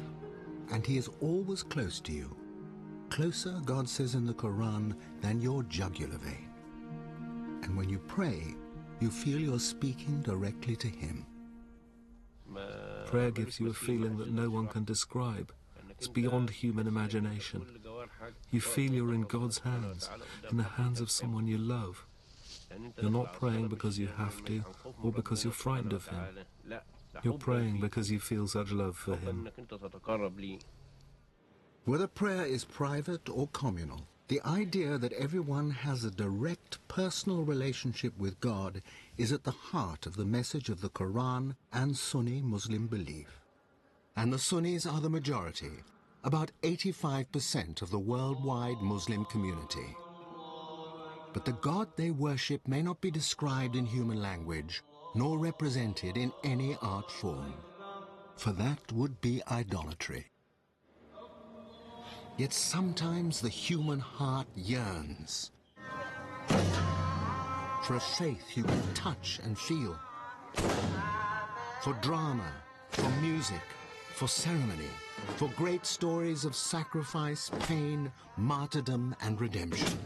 and he is always close to you. Closer, God says in the Quran, than your jugular vein. And when you pray, you feel you're speaking directly to him. Prayer gives you a feeling that no one can describe. It's beyond human imagination. You feel you're in God's hands, in the hands of someone you love. You're not praying because you have to, or because you're frightened of him. You're praying because you feel such love for him. Whether prayer is private or communal, the idea that everyone has a direct personal relationship with God is at the heart of the message of the Quran and Sunni Muslim belief. And the Sunnis are the majority, about 85% of the worldwide Muslim community. But the God they worship may not be described in human language, nor represented in any art form, for that would be idolatry. Yet sometimes the human heart yearns for a faith you can touch and feel, for drama, for music, for ceremony, for great stories of sacrifice, pain, martyrdom, and redemption.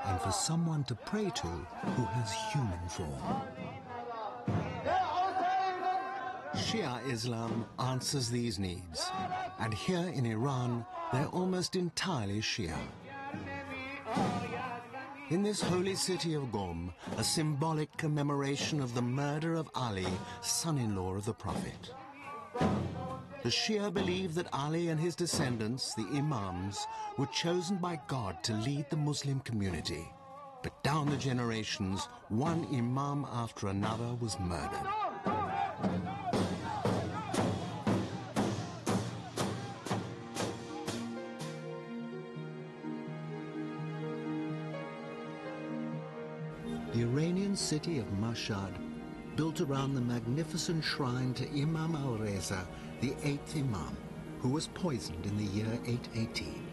And for someone to pray to who has human form. Shia Islam answers these needs, and here in Iran, they're almost entirely Shia. In this holy city of Qom, a symbolic commemoration of the murder of Ali, son-in-law of the Prophet. The Shia believe that Ali and his descendants, the Imams, were chosen by God to lead the Muslim community. But down the generations, one Imam after another was murdered. The Iranian city of Mashhad, built around the magnificent shrine to Imam al-Reza, the 8th Imam, who was poisoned in the year 818.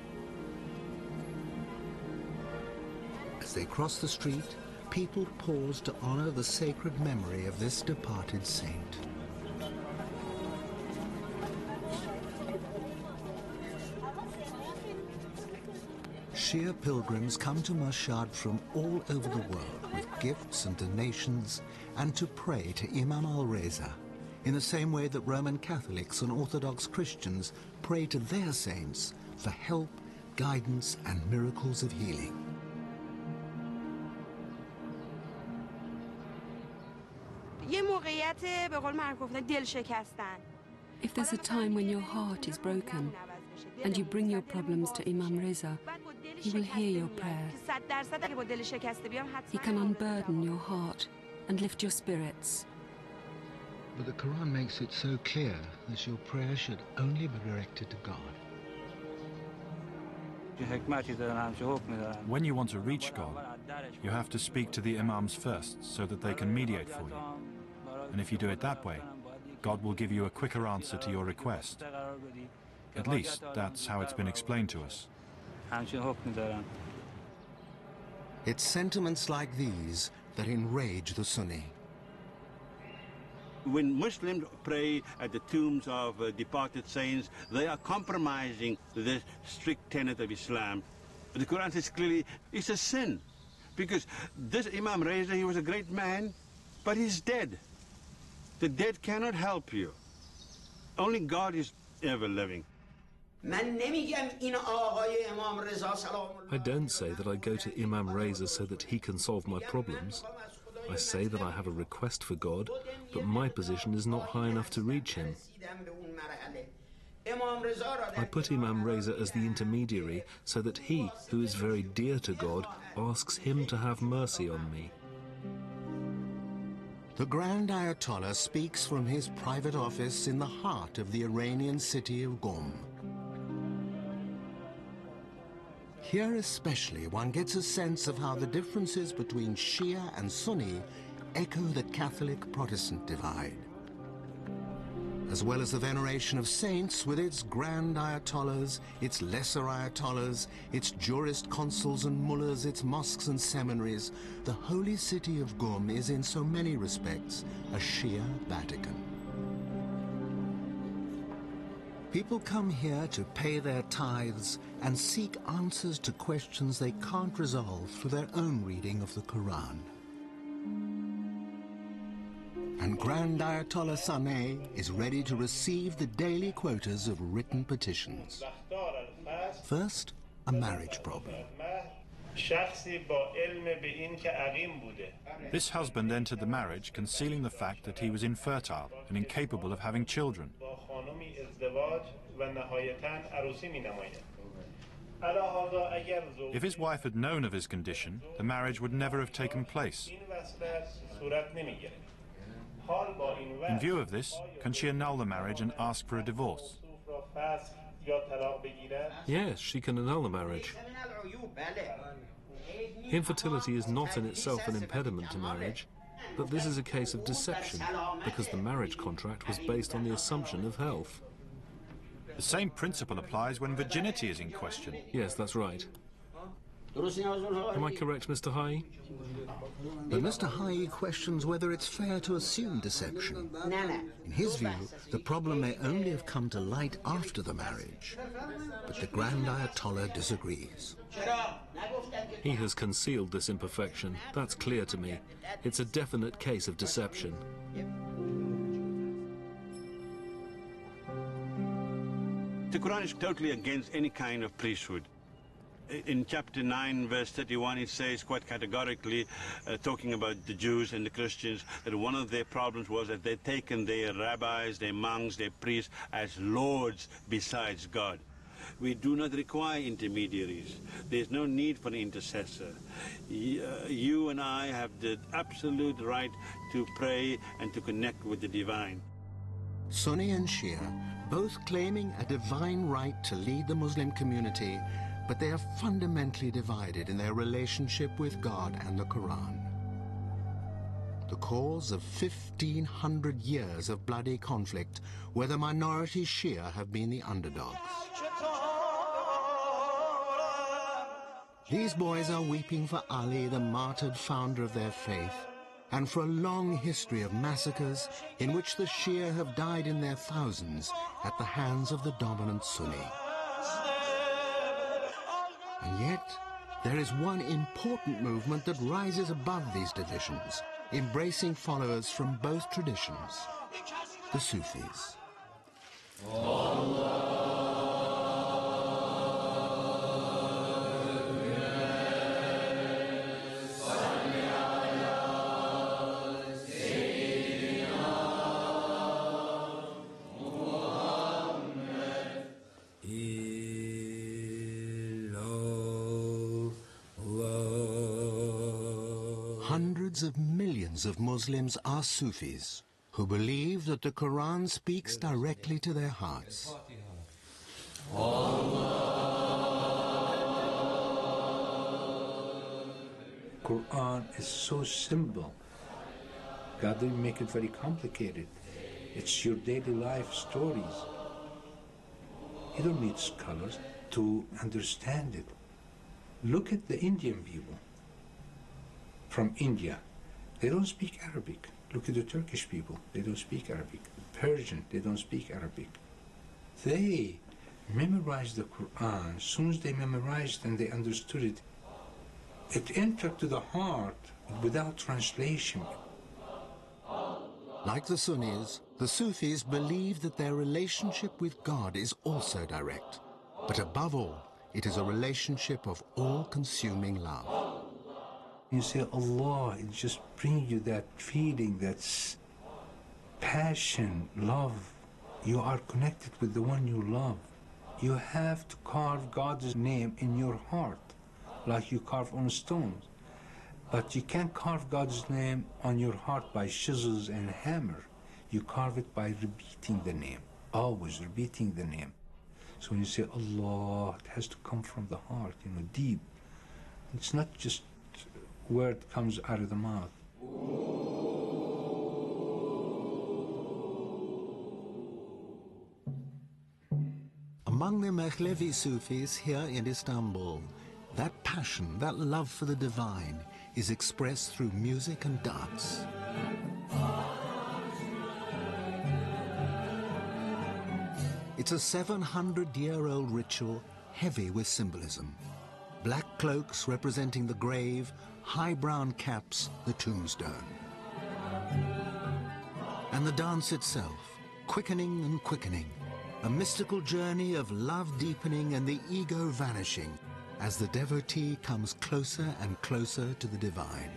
As they cross the street, people pause to honor the sacred memory of this departed saint. Shia pilgrims come to Mashhad from all over the world with gifts and donations and to pray to Imam al-Reza, in the same way that Roman Catholics and Orthodox Christians pray to their saints for help, guidance, and miracles of healing. If there's a time when your heart is broken and you bring your problems to Imam Reza, he will hear your prayer. He can unburden your heart and lift your spirits. But the Quran makes it so clear that your prayer should only be directed to God. When you want to reach God, you have to speak to the Imams first so that they can mediate for you. And if you do it that way, God will give you a quicker answer to your request. At least, that's how it's been explained to us. It's sentiments like these that enrage the Sunni. When Muslims pray at the tombs of departed saints, they are compromising the strict tenet of Islam. The Quran says clearly it's a sin, because this Imam Reza, he was a great man, but he's dead. The dead cannot help you. Only God is ever living. I don't say that I go to Imam Reza so that he can solve my problems. I say that I have a request for God, but my position is not high enough to reach him. I put Imam Reza as the intermediary so that he, who is very dear to God, asks him to have mercy on me. The Grand Ayatollah speaks from his private office in the heart of the Iranian city of Qom. Here especially one gets a sense of how the differences between Shia and Sunni echo the Catholic-Protestant divide. As well as the veneration of saints with its grand ayatollahs, its lesser ayatollahs, its jurist consuls and mullahs, its mosques and seminaries, the holy city of Qom is in so many respects a Shia Vatican. People come here to pay their tithes and seek answers to questions they can't resolve through their own reading of the Koran. And Grand Ayatollah Saneh is ready to receive the daily quotas of written petitions. First, a marriage problem. This husband entered the marriage concealing the fact that he was infertile and incapable of having children. If his wife had known of his condition, the marriage would never have taken place. In view of this, can she annul the marriage and ask for a divorce? Yes, she can annul the marriage. Infertility is not in itself an impediment to marriage, but this is a case of deception, because the marriage contract was based on the assumption of health. The same principle applies when virginity is in question. Yes, that's right. Am I correct, Mr. Hai? But Mr. Hai questions whether it's fair to assume deception. In his view, the problem may only have come to light after the marriage. But the Grand Ayatollah disagrees. He has concealed this imperfection. That's clear to me. It's a definite case of deception. The Quran is totally against any kind of priesthood. In chapter 9, verse 31, it says quite categorically, talking about the Jews and the Christians, that one of their problems was that they'd taken their rabbis, their monks, their priests as lords besides God. We do not require intermediaries. There's no need for an intercessor. You and I have the absolute right to pray and to connect with the divine. Sunni and Shia, both claiming a divine right to lead the Muslim community, but they are fundamentally divided in their relationship with God and the Quran. The cause of 1,500 years of bloody conflict, where the minority Shia have been the underdogs. These boys are weeping for Ali, the martyred founder of their faith, and for a long history of massacres in which the Shia have died in their thousands at the hands of the dominant Sunni. And yet, there is one important movement that rises above these divisions, embracing followers from both traditions, the Sufis. Hundreds of millions of Muslims are Sufis who believe that the Quran speaks directly to their hearts. Quran is so simple. God didn't make it very complicated. It's your daily life stories. You don't need scholars to understand it. Look at the Indian people from India. They don't speak Arabic. Look at the Turkish people. They don't speak Arabic. Persian, they don't speak Arabic. They memorized the Quran. As soon as they memorized and they understood it, it entered to the heart without translation. Like the Sunnis, the Sufis believe that their relationship with God is also direct, But above all, it is a relationship of all-consuming love. You say Allah, it just brings you that feeling, that passion, love. You are connected with the one you love. You have to carve God's name in your heart, like you carve on stones. But you can't carve God's name on your heart by chisels and hammer. You carve it by repeating the name, always repeating the name. So when you say Allah, it has to come from the heart, deep. It's not just word comes out of the mouth. Among the Mevlevi Sufis here in Istanbul, that passion, that love for the divine, is expressed through music and dance. It's a 700-year-old ritual heavy with symbolism. Black cloaks representing the grave, high brown caps, the tombstone. And the dance itself, quickening and quickening, a mystical journey of love deepening and the ego vanishing as the devotee comes closer and closer to the divine.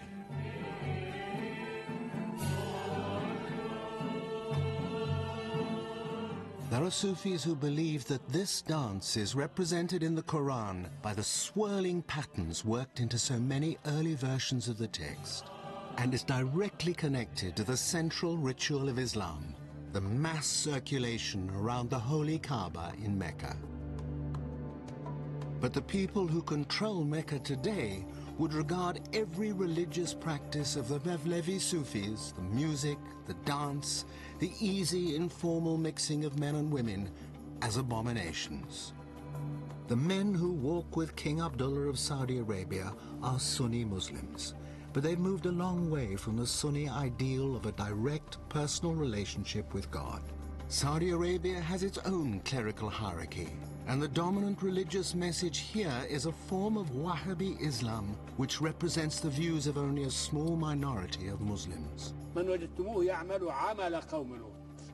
There are Sufis who believe that this dance is represented in the Quran by the swirling patterns worked into so many early versions of the text, and is directly connected to the central ritual of Islam, the mass circulation around the holy Kaaba in Mecca. But the people who control Mecca today would regard every religious practice of the Mevlevi Sufis, the music, the dance, the easy, informal mixing of men and women, as abominations. The men who walk with King Abdullah of Saudi Arabia are Sunni Muslims, but they've moved a long way from the Sunni ideal of a direct, personal relationship with God. Saudi Arabia has its own clerical hierarchy, and the dominant religious message here is a form of Wahhabi Islam, which represents the views of only a small minority of Muslims. من وجدتموه يعمل عمل قوم لوط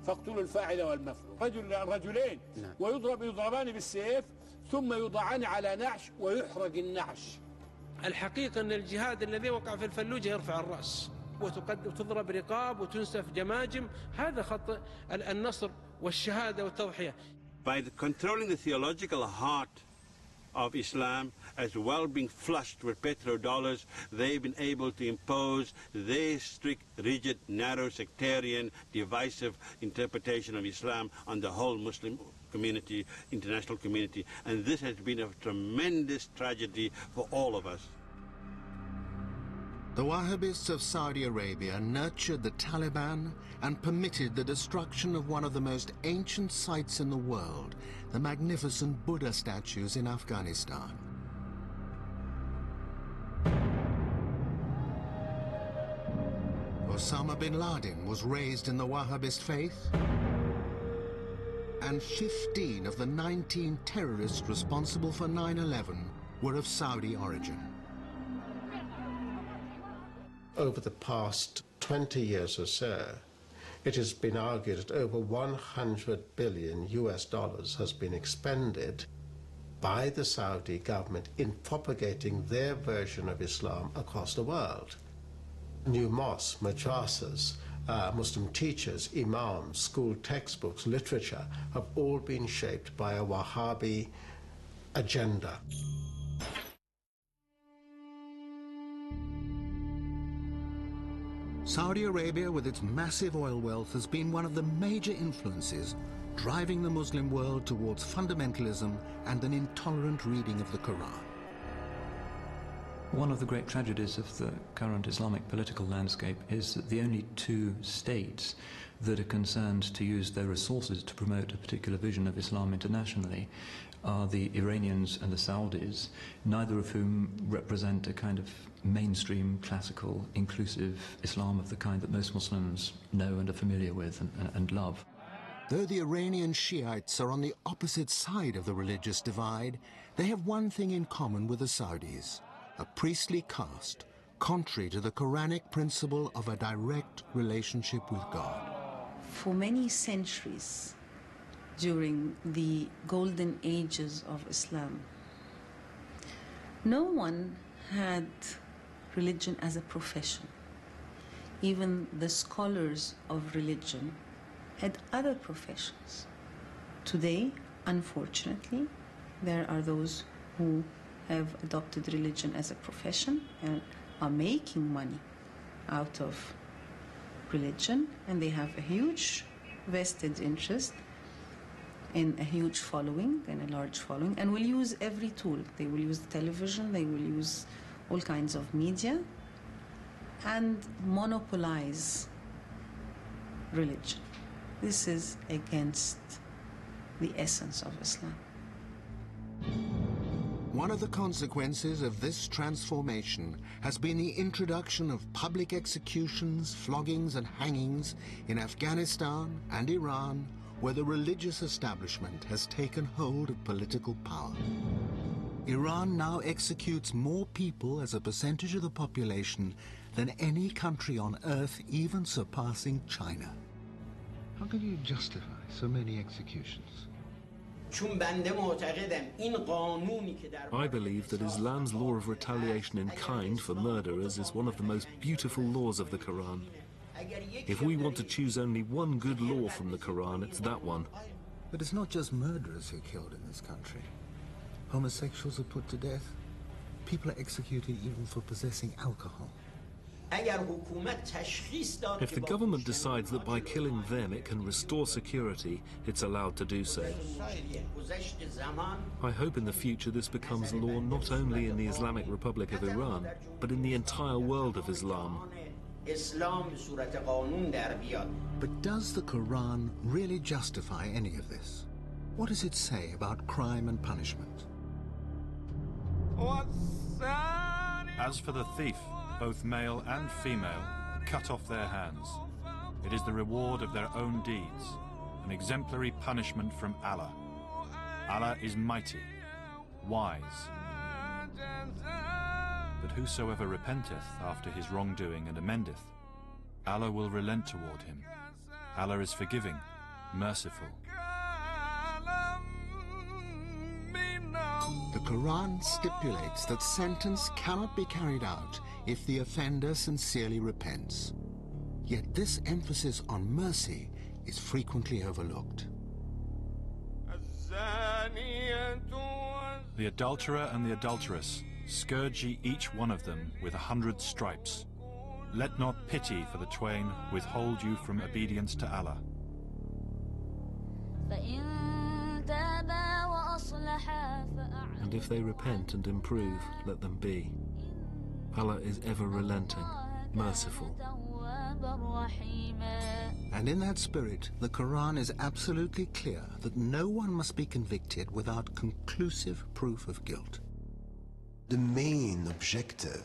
فاقتلوا الفاعل والمفعول رجلين يضربان بالسيف ثم يوضعان على نعش ويحرق النعش. الحقيقة أن الجهاد الذي وقع في الفلوجة يرفع الرأس وتضرب رقاب وتنسف جماجم. هذا خط النصر والشهادة والتضحية. By controlling the theological heart of Islam, as well being flushed with petrodollars, they've been able to impose their strict, rigid, narrow, sectarian, divisive interpretation of Islam on the whole Muslim community, international community. And this has been a tremendous tragedy for all of us. The Wahhabists of Saudi Arabia nurtured the Taliban and permitted the destruction of one of the most ancient sites in the world, the magnificent Buddha statues in Afghanistan. Osama bin Laden was raised in the Wahhabist faith, and 15 of the 19 terrorists responsible for 9/11 were of Saudi origin. Over the past 20 years or so, it has been argued that over $100 billion has been expended by the Saudi government in propagating their version of Islam across the world. New mosques, madrasas, Muslim teachers, imams, school textbooks, literature have all been shaped by a Wahhabi agenda. Saudi Arabia, with its massive oil wealth, has been one of the major influences driving the Muslim world towards fundamentalism and an intolerant reading of the Quran. One of the great tragedies of the current Islamic political landscape is that the only two states that are concerned to use their resources to promote a particular vision of Islam internationally are the Iranians and the Saudis, neither of whom represent a kind of mainstream, classical, inclusive Islam of the kind that most Muslims know and are familiar with and love. Though the Iranian Shiites are on the opposite side of the religious divide, they have one thing in common with the Saudis: a priestly caste, contrary to the Quranic principle of a direct relationship with God. For many centuries, during the golden ages of Islam. No one had religion as a profession. Even the scholars of religion had other professions. Today, unfortunately, there are those who have adopted religion as a profession and are making money out of religion, and they have a huge vested interest in a huge following, in a large following, and will use every tool. They will use television, they will use all kinds of media, and monopolize religion. This is against the essence of Islam. One of the consequences of this transformation has been the introduction of public executions, floggings and hangings in Afghanistan and Iran, where the religious establishment has taken hold of political power. Iran now executes more people as a percentage of the population than any country on earth, even surpassing China. How can you justify so many executions? I believe that Islam's law of retaliation in kind for murderers is one of the most beautiful laws of the Quran. If we want to choose only one good law from the Quran, it's that one. But it's not just murderers who are killed in this country. Homosexuals are put to death. People are executed even for possessing alcohol. If the government decides that by killing them it can restore security, it's allowed to do so. I hope in the future this becomes law not only in the Islamic Republic of Iran, but in the entire world of Islam. But does the Quran really justify any of this? What does it say about crime and punishment? As for the thief, both male and female, cut off their hands. It is the reward of their own deeds, an exemplary punishment from Allah. Allah is mighty, wise. But whosoever repenteth after his wrongdoing and amendeth, Allah will relent toward him. Allah is forgiving, merciful. The Quran stipulates that sentence cannot be carried out if the offender sincerely repents. Yet this emphasis on mercy is frequently overlooked. The adulterer and the adulteress, scourge ye each one of them with 100 stripes. Let not pity for the twain withhold you from obedience to Allah. And if they repent and improve, let them be. Allah is ever relenting, merciful. And in that spirit, the Quran is absolutely clear that no one must be convicted without conclusive proof of guilt. The main objective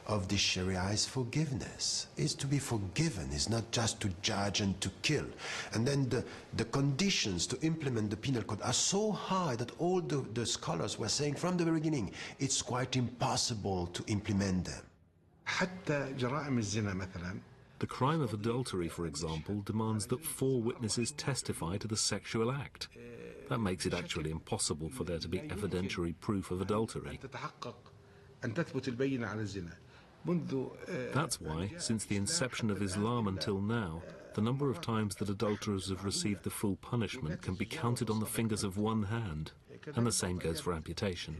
of the Sharia is forgiveness, is to be forgiven, is not just to judge and to kill. And then the conditions to implement the penal code are so high that all the scholars were saying from the beginning, it's quite impossible to implement them. The crime of adultery, for example, demands that 4 witnesses testify to the sexual act. That makes it actually impossible for there to be evidentiary proof of adultery. That's why, since the inception of Islam until now, the number of times that adulterers have received the full punishment can be counted on the fingers of one hand. And the same goes for amputation.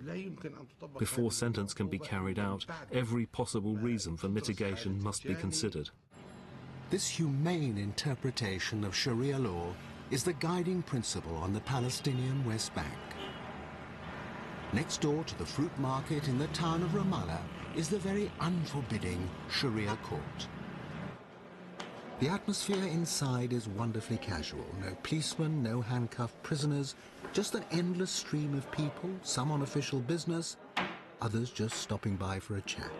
Before sentence can be carried out, every possible reason for mitigation must be considered. This humane interpretation of Sharia law is the guiding principle on the Palestinian West Bank. Next door to the fruit market in the town of Ramallah is the very unforbidding Sharia court. The atmosphere inside is wonderfully casual. No policemen, no handcuffed prisoners, just an endless stream of people, some on official business, others just stopping by for a chat.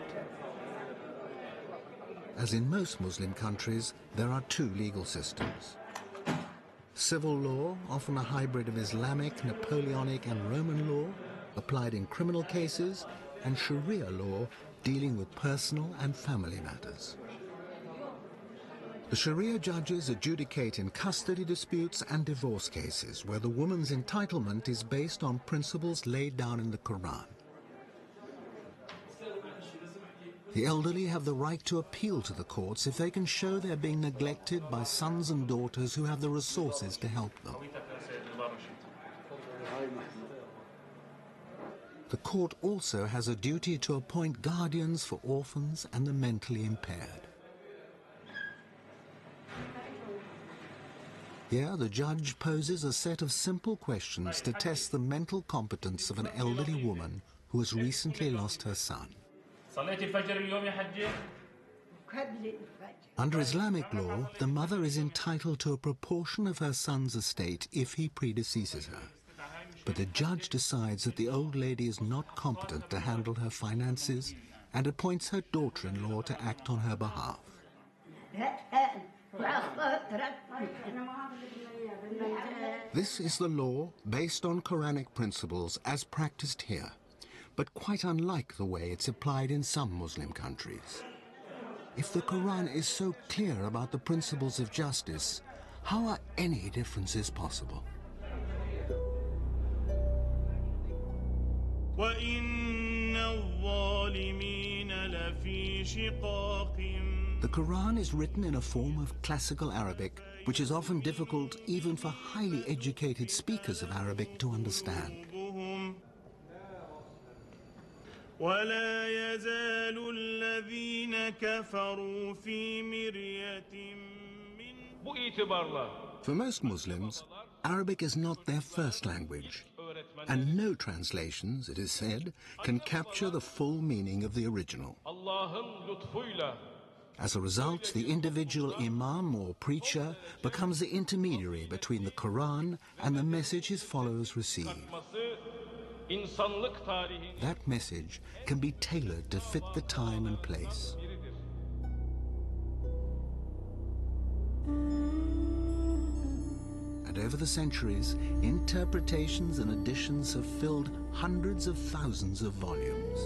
As in most Muslim countries, there are 2 legal systems. Civil law, often a hybrid of Islamic, Napoleonic and Roman law, applied in criminal cases, and Sharia law dealing with personal and family matters. The Sharia judges adjudicate in custody disputes and divorce cases where the woman's entitlement is based on principles laid down in the Quran. The elderly have the right to appeal to the courts if they can show they're being neglected by sons and daughters who have the resources to help them. The court also has a duty to appoint guardians for orphans and the mentally impaired. Here, the judge poses a set of simple questions to test the mental competence of an elderly woman who has recently lost her son. Under Islamic law, the mother is entitled to a proportion of her son's estate if he predeceases her. But the judge decides that the old lady is not competent to handle her finances and appoints her daughter-in-law to act on her behalf. This is the law based on Quranic principles as practiced here, but quite unlike the way it's applied in some Muslim countries. If the Quran is so clear about the principles of justice, how are any differences possible? The Quran is written in a form of classical Arabic, which is often difficult even for highly educated speakers of Arabic to understand. For most Muslims, Arabic is not their first language, and no translations, it is said, can capture the full meaning of the original. As a result, the individual imam or preacher becomes the intermediary between the Quran and the message his followers receive. That message can be tailored to fit the time and place. And over the centuries, interpretations and additions have filled hundreds of thousands of volumes.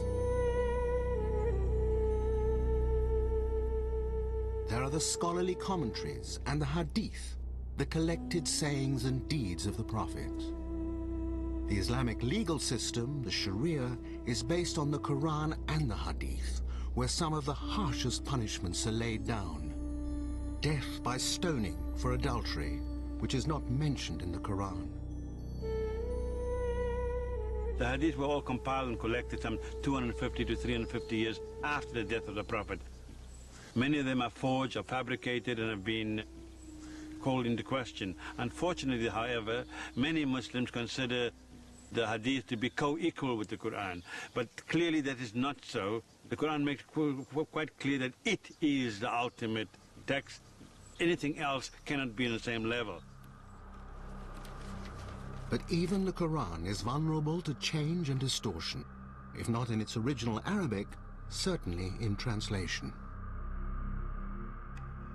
There are the scholarly commentaries and the hadith, the collected sayings and deeds of the Prophet. The Islamic legal system, the Sharia, is based on the Quran and the hadith, where some of the harshest punishments are laid down. Death by stoning for adultery, which is not mentioned in the Quran. The hadith were all compiled and collected some 250 to 350 years after the death of the Prophet. Many of them are forged or fabricated and have been called into question. Unfortunately, however, many Muslims consider the hadith to be co-equal with the Quran. But clearly that is not so. The Quran makes quite clear that it is the ultimate text. Anything else cannot be on the same level. But even the Quran is vulnerable to change and distortion, if not in its original Arabic, certainly in translation.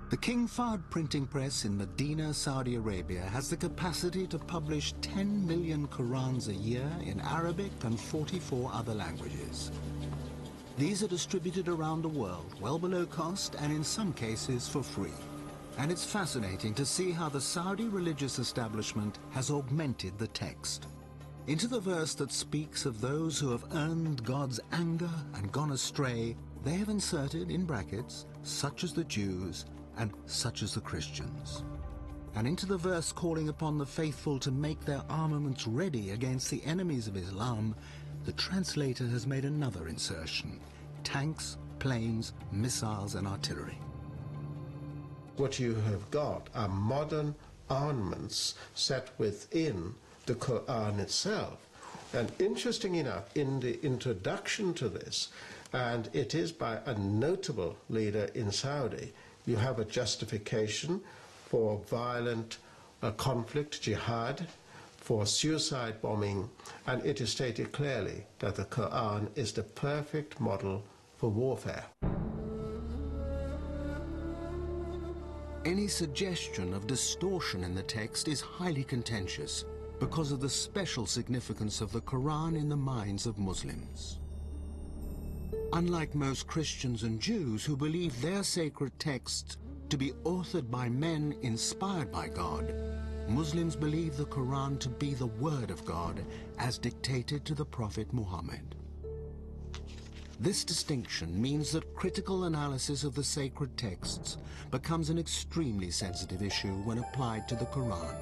The King Fahd printing press in Medina, Saudi Arabia, has the capacity to publish 10 million Qurans a year in Arabic and 44 other languages. These are distributed around the world, well below cost, and in some cases for free. And it's fascinating to see how the Saudi religious establishment has augmented the text. Into the verse that speaks of those who have earned God's anger and gone astray, they have inserted, in brackets, such as the Jews and such as the Christians. And into the verse calling upon the faithful to make their armaments ready against the enemies of Islam, the translator has made another insertion: tanks, planes, missiles and artillery. What you have got are modern armaments set within the Quran itself. And interesting enough, in the introduction to this, and it is by a notable leader in Saudi, you have a justification for violent conflict, jihad, for suicide bombing, and it is stated clearly that the Quran is the perfect model for warfare. Any suggestion of distortion in the text is highly contentious because of the special significance of the Quran in the minds of Muslims. Unlike most Christians and Jews who believe their sacred texts to be authored by men inspired by God, Muslims believe the Quran to be the word of God as dictated to the Prophet Muhammad. This distinction means that critical analysis of the sacred texts becomes an extremely sensitive issue when applied to the Quran.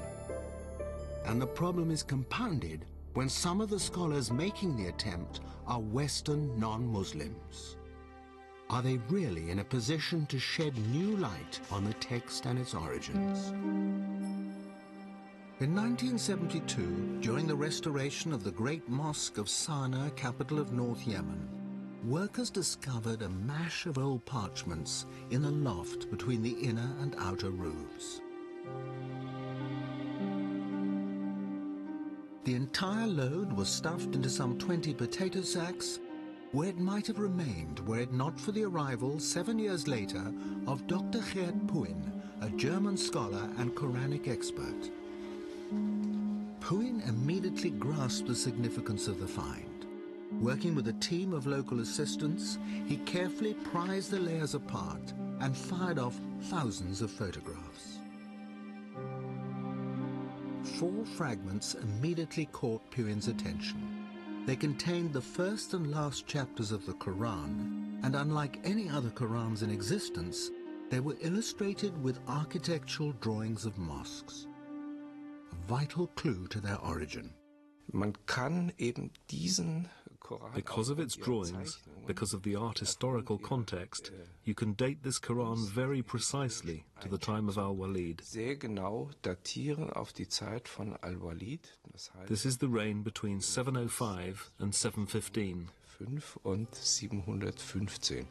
And the problem is compounded when some of the scholars making the attempt are Western non-Muslims. Are they really in a position to shed new light on the text and its origins? In 1972, during the restoration of the Great Mosque of Sana'a, capital of North Yemen, workers discovered a mash of old parchments in a loft between the inner and outer roofs. The entire load was stuffed into some 20 potato sacks, where it might have remained were it not for the arrival 7 years later of Dr. Geert Puin, a German scholar and Quranic expert. Puin immediately grasped the significance of the find. Working with a team of local assistants, he carefully prized the layers apart and fired off thousands of photographs. 4 fragments immediately caught Puin's attention. They contained the first and last chapters of the Quran, and unlike any other Qurans in existence, they were illustrated with architectural drawings of mosques, a vital clue to their origin. Man kann eben diesen Koran, because of its drawings, because of the art historical context, you can date this Quran very precisely to the time of Al-Walid. sehr genau datieren auf die Zeit von Al-Walid. This is the reign between 705 and 715. 5 und 715.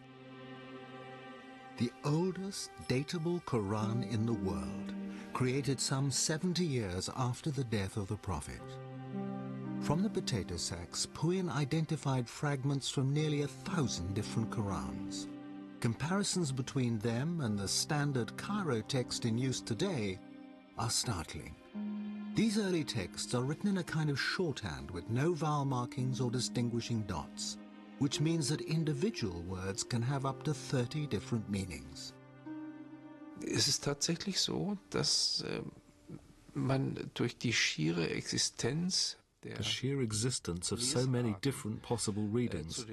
The oldest datable Quran in the world, created some 70 years after the death of the Prophet. From the potato sacks, Puin identified fragments from nearly 1,000 different Qurans. Comparisons between them and the standard Cairo text in use today are startling. These early texts are written in a kind of shorthand with no vowel markings or distinguishing dots, which means that individual words can have up to 30 different meanings. Es ist tatsächlich so, dass man durch die schiere Existenz The sheer existence of so many different possible readings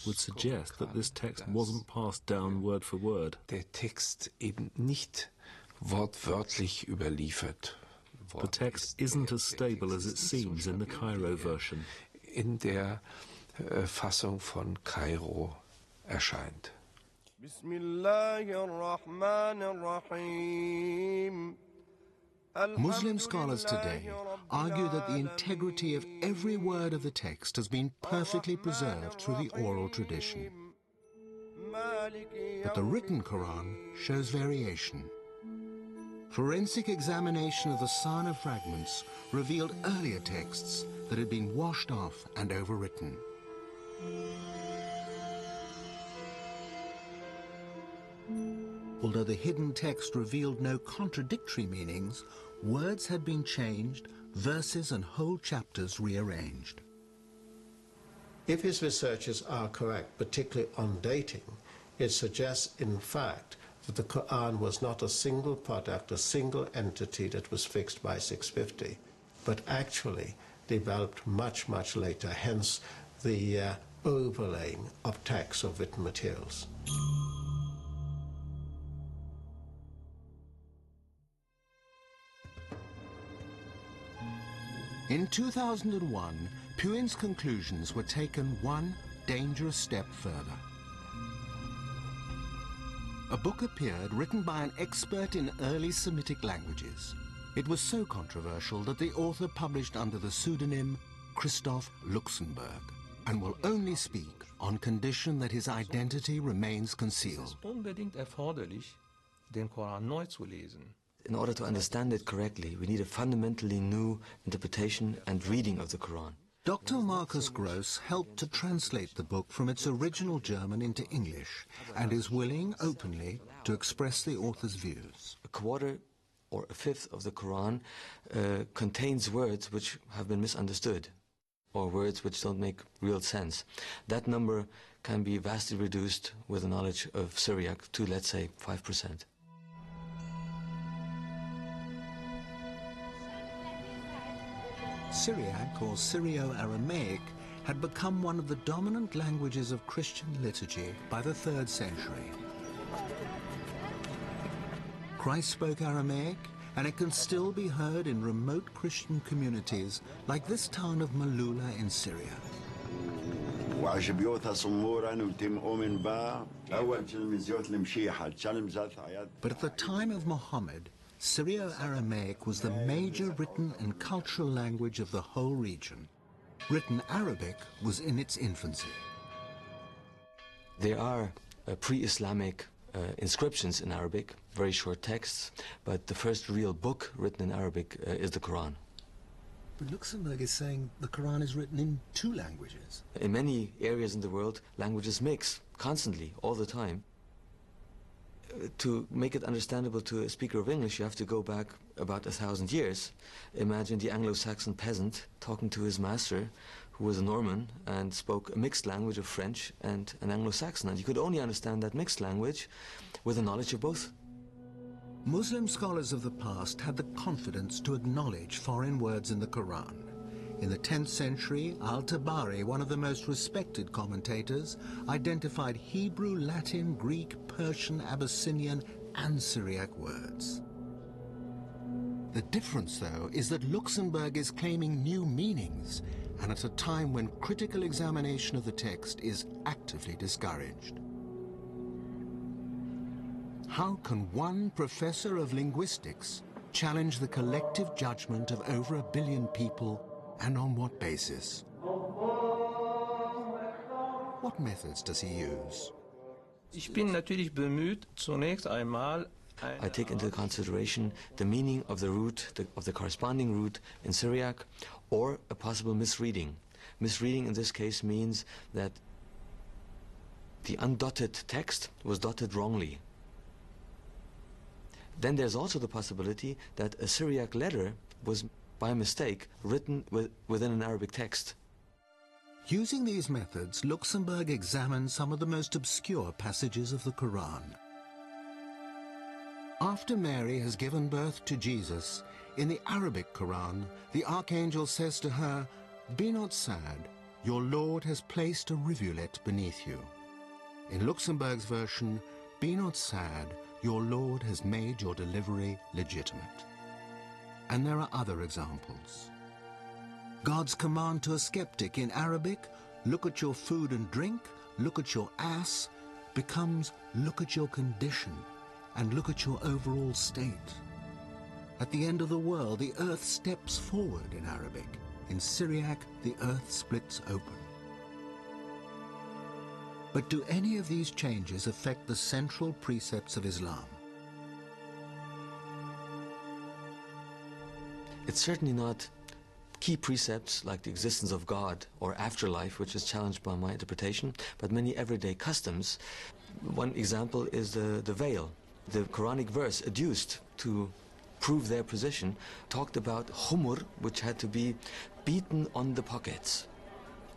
would suggest that this text wasn't passed down word for word. Der Text eben nicht wortwörtlich überliefert. The text isn't as stable as it seems in the Cairo version. In der Fassung von Kairo erscheint. Muslim scholars today argue that the integrity of every word of the text has been perfectly preserved through the oral tradition. But the written Quran shows variation. Forensic examination of the Sana'a fragments revealed earlier texts that had been washed off and overwritten. Although the hidden text revealed no contradictory meanings, words had been changed, verses and whole chapters rearranged. If his researches are correct, particularly on dating, it suggests, in fact, that the Quran was not a single product, a single entity that was fixed by 650, but actually developed much, much later, hence the overlaying of texts of written materials. In 2001, Puin's conclusions were taken one dangerous step further. A book appeared written by an expert in early Semitic languages. It was so controversial that the author published under the pseudonym Christoph Luxemburg and will only speak on condition that his identity remains concealed. Unbedingt erforderlich, den Koran neu zu lesen. In order to understand it correctly, we need a fundamentally new interpretation and reading of the Quran. Dr. Marcus Gross helped to translate the book from its original German into English and is willing, openly, to express the author's views. A quarter or a fifth of the Quran contains words which have been misunderstood, or words which don't make real sense. That number can be vastly reduced with a knowledge of Syriac to, let's say, 5%. Syriac, or Syrio-Aramaic, had become one of the dominant languages of Christian liturgy by the 3rd century. Christ spoke Aramaic, and it can still be heard in remote Christian communities like this town of Malula in Syria. But at the time of Muhammad, Syrio-Aramaic was the major written and cultural language of the whole region. Written Arabic was in its infancy. There are pre-Islamic inscriptions in Arabic, very short texts, but the first real book written in Arabic is the Quran. But Luxembourg is saying the Quran is written in 2 languages. In many areas in the world, languages mix constantly, all the time. To make it understandable to a speaker of English, you have to go back about 1,000 years. Imagine the Anglo-Saxon peasant talking to his master, who was a Norman and spoke a mixed language of French and an Anglo-Saxon, and you could only understand that mixed language with a knowledge of both. Muslim scholars of the past had the confidence to acknowledge foreign words in the Quran. In the 10th century, Al-Tabari, one of the most respected commentators, identified Hebrew, Latin, Greek, Persian, Abyssinian, and Syriac words. The difference, though, is that Luxembourg is claiming new meanings, and at a time when critical examination of the text is actively discouraged. How can one professor of linguistics challenge the collective judgment of over 1 billion people, and on what basis? What methods does he use? Ich bin natürlich bemüht, zunächst einmal I take into consideration the meaning of the root, of the corresponding root in Syriac, or a possible misreading. Misreading in this case means that the undotted text was dotted wrongly. Then there's also the possibility that a Syriac letter was, by mistake, written within an Arabic text. Using these methods, Luxembourg examined some of the most obscure passages of the Quran. After Mary has given birth to Jesus, in the Arabic Quran, the archangel says to her, "Be not sad, your Lord has placed a rivulet beneath you." In Luxembourg's version, "Be not sad, your Lord has made your delivery legitimate." And there are other examples. God's command to a skeptic in Arabic, "Look at your food and drink, look at your ass," becomes "Look at your condition and look at your overall state." At the end of the world, the earth steps forward in Arabic. In Syriac, the earth splits open. But do any of these changes affect the central precepts of Islam? It's certainly not key precepts like the existence of God or afterlife, which is challenged by my interpretation, but many everyday customs. One example is the veil. The Quranic verse adduced to prove their position talked about humur, which had to be beaten on the pockets.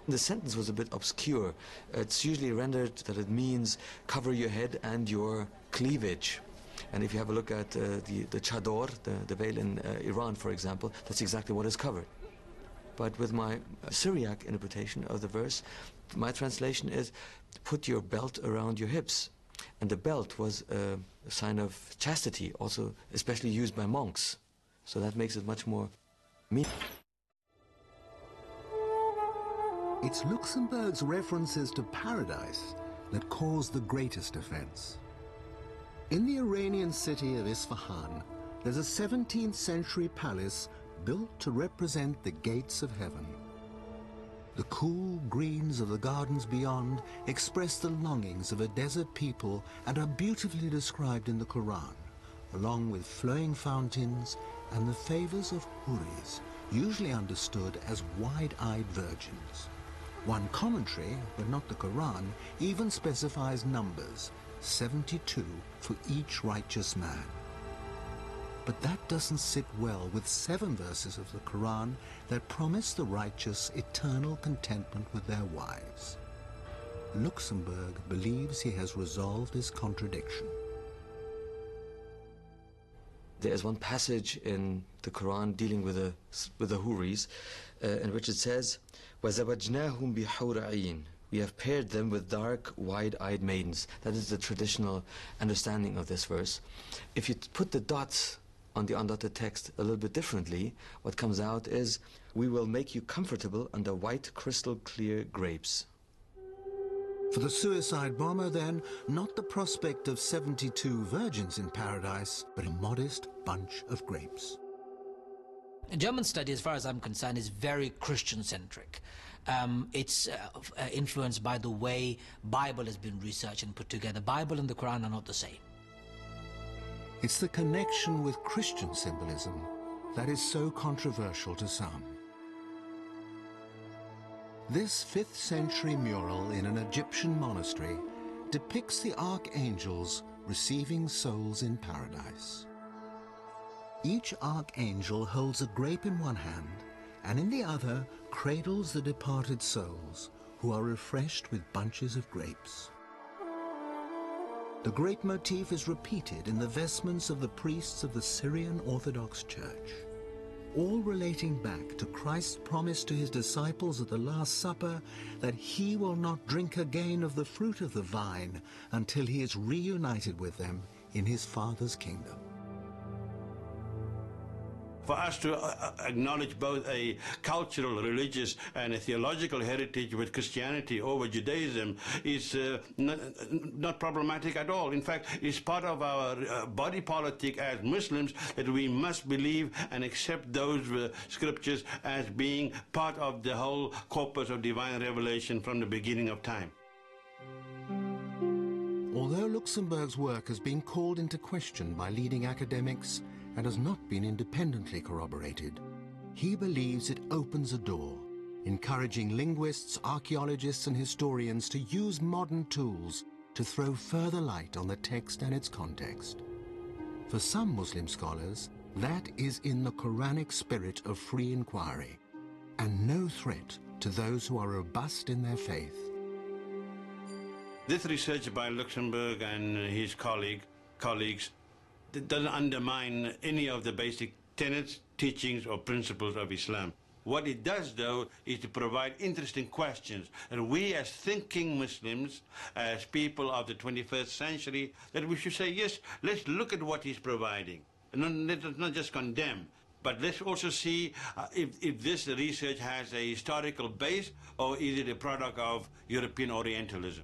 The sentence was a bit obscure. It's usually rendered that it means cover your head and your cleavage. And if you have a look at the chador, the veil in Iran, for example, that's exactly what is covered. But with my Syriac interpretation of the verse, my translation is, put your belt around your hips. And the belt was a sign of chastity, also especially used by monks. So that makes it much more meaningful. It's Luxembourg's references to paradise that caused the greatest offense. In the Iranian city of Isfahan, there's a 17th century palace built to represent the gates of heaven. The cool greens of the gardens beyond express the longings of a desert people and are beautifully described in the Quran, along with flowing fountains and the favors of huris, usually understood as wide-eyed virgins. One commentary, but not the Quran, even specifies numbers, 72 for each righteous man. But that doesn't sit well with 7 verses of the Quran that promise the righteous eternal contentment with their wives. Luxembourg believes he has resolved his contradiction. There is one passage in the Quran dealing with the Houris, in which it says, وَزَوَجْنَاهُمْ بِحُورَ عِينٍ. We have paired them with dark, wide-eyed maidens. That is the traditional understanding of this verse. If you put the dots on the undotted text a little bit differently, what comes out is, we will make you comfortable under white, crystal-clear grapes. For the suicide bomber, then, not the prospect of 72 virgins in paradise, but a modest bunch of grapes. German study, as far as I'm concerned, is very Christian-centric. It's influenced by the way Bible has been researched and put together. Bible and the Quran are not the same. It's the connection with Christian symbolism that is so controversial to some. This 5th century mural in an Egyptian monastery depicts the archangels receiving souls in paradise. Each archangel holds a grape in one hand and in the other cradles the departed souls, who are refreshed with bunches of grapes. The grape motif is repeated in the vestments of the priests of the Syrian Orthodox Church, all relating back to Christ's promise to his disciples at the Last Supper that he will not drink again of the fruit of the vine until he is reunited with them in his Father's kingdom. For us to acknowledge both a cultural, religious, and a theological heritage with Christianity over Judaism is not problematic at all. In fact, it's part of our body politic as Muslims that we must believe and accept those scriptures as being part of the whole corpus of divine revelation from the beginning of time. Although Luxemburg's work has been called into question by leading academics and has not been independently corroborated, he believes it opens a door, encouraging linguists, archaeologists and historians to use modern tools to throw further light on the text and its context. For some Muslim scholars, that is in the Quranic spirit of free inquiry, and no threat to those who are robust in their faith. This research by Luxemburg and his colleagues doesn't undermine any of the basic tenets, teachings, or principles of Islam. What it does, though, is to provide interesting questions. And we, as thinking Muslims, as people of the 21st century, that we should say, yes, let's look at what he's providing. And let's not just condemn, but let's also see if this research has a historical base, or is it a product of European Orientalism.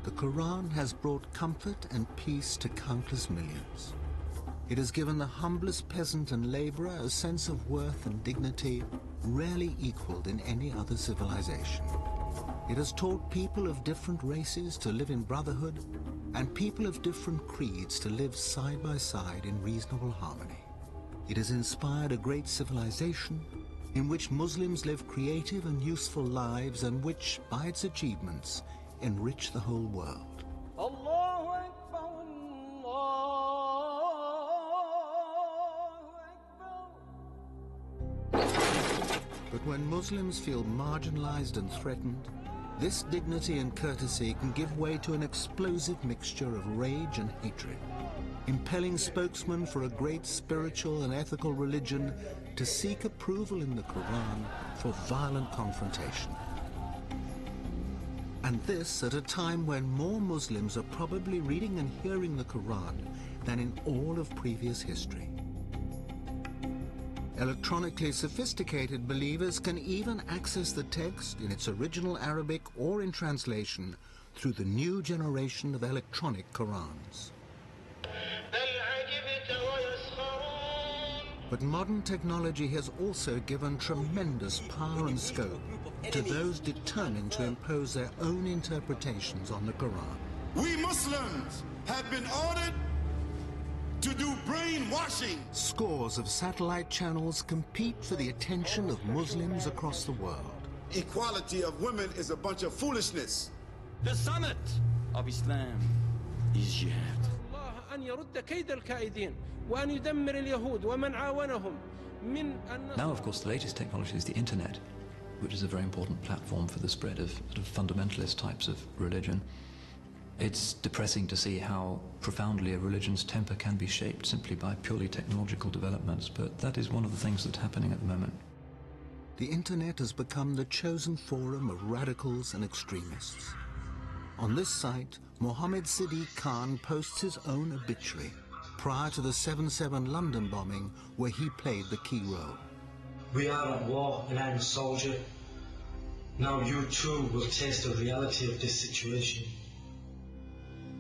The Quran has brought comfort and peace to countless millions. It has given the humblest peasant and laborer a sense of worth and dignity rarely equaled in any other civilization. It has taught people of different races to live in brotherhood and people of different creeds to live side by side in reasonable harmony. It has inspired a great civilization in which Muslims live creative and useful lives and which, by its achievements, enrich the whole world. But when Muslims feel marginalized and threatened, this dignity and courtesy can give way to an explosive mixture of rage and hatred, impelling spokesmen for a great spiritual and ethical religion to seek approval in the Quran for violent confrontation. And this at a time when more Muslims are probably reading and hearing the Quran than in all of previous history. Electronically sophisticated believers can even access the text in its original Arabic or in translation through the new generation of electronic Qurans. But modern technology has also given tremendous power and scope to those determined to impose their own interpretations on the Quran. We Muslims have been ordered to do brainwashing. Scores of satellite channels compete for the attention of Muslims across the world. Equality of women is a bunch of foolishness. The summit of Islam is jihad. Now, of course, the latest technology is the internet, which is a very important platform for the spread of sort of fundamentalist types of religion. It's depressing to see how profoundly a religion's temper can be shaped simply by purely technological developments, but that is one of the things that's happening at the moment. The internet has become the chosen forum of radicals and extremists. On this site, Mohammed Siddiq Khan posts his own obituary prior to the 7/7 London bombing, where he played the key role. We are at war and I'm a soldier. Now you too will taste the reality of this situation.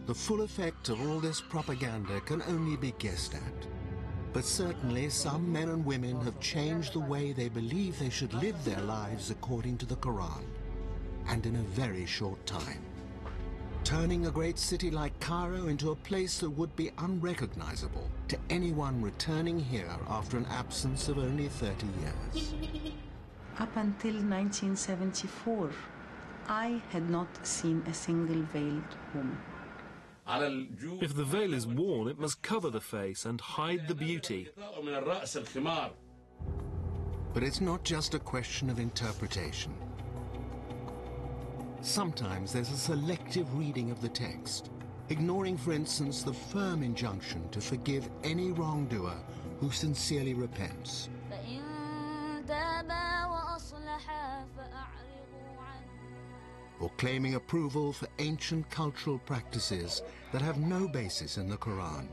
The full effect of all this propaganda can only be guessed at. But certainly some men and women have changed the way they believe they should live their lives according to the Quran, and in a very short time. Turning a great city like Cairo into a place that would be unrecognizable to anyone returning here after an absence of only 30 years. Up until 1974, I had not seen a single veiled woman. If the veil is worn, it must cover the face and hide the beauty. But it's not just a question of interpretation. Sometimes there's a selective reading of the text, ignoring, for instance, the firm injunction to forgive any wrongdoer who sincerely repents. Or claiming approval for ancient cultural practices that have no basis in the Quran.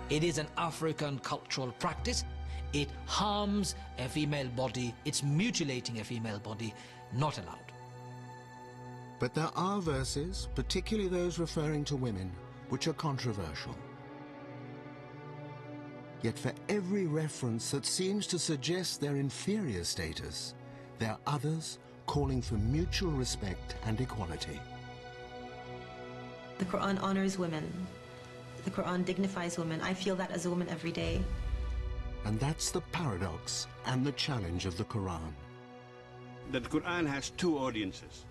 It is an African cultural practice. It harms a female body. It's mutilating a female body. Not allowed. But there are verses, particularly those referring to women, which are controversial. Yet for every reference that seems to suggest their inferior status, there are others calling for mutual respect and equality. The Quran honors women. The Quran dignifies women. I feel that as a woman every day. And that's the paradox and the challenge of the Quran. The Quran has two audiences.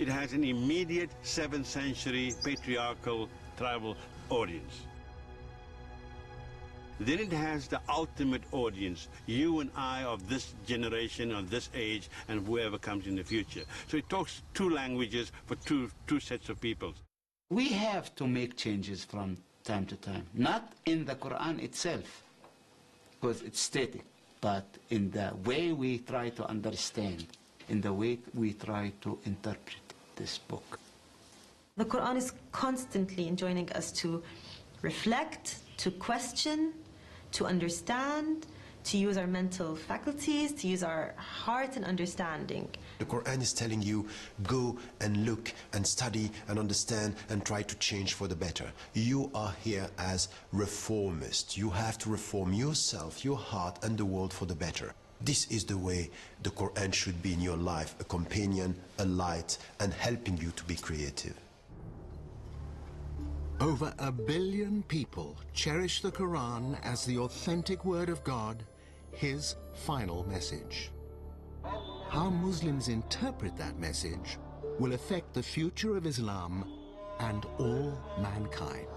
It has an immediate 7th century patriarchal tribal audience. Then it has the ultimate audience, you and I of this generation, of this age, and whoever comes in the future. So it talks two languages for two sets of people. We have to make changes from time to time, not in the Quran itself, because it's static, but in the way we try to understand, in the way we try to interpret this book. The Quran is constantly enjoining us to reflect, to question, to understand, to use our mental faculties, to use our heart and understanding. The Quran is telling you, go and look and study and understand and try to change for the better. You are here as reformists. You have to reform yourself, your heart and the world for the better. This is the way the Quran should be in your life, a companion, a light, and helping you to be creative. Over 1 billion people cherish the Quran as the authentic word of God, his final message. How Muslims interpret that message will affect the future of Islam and all mankind.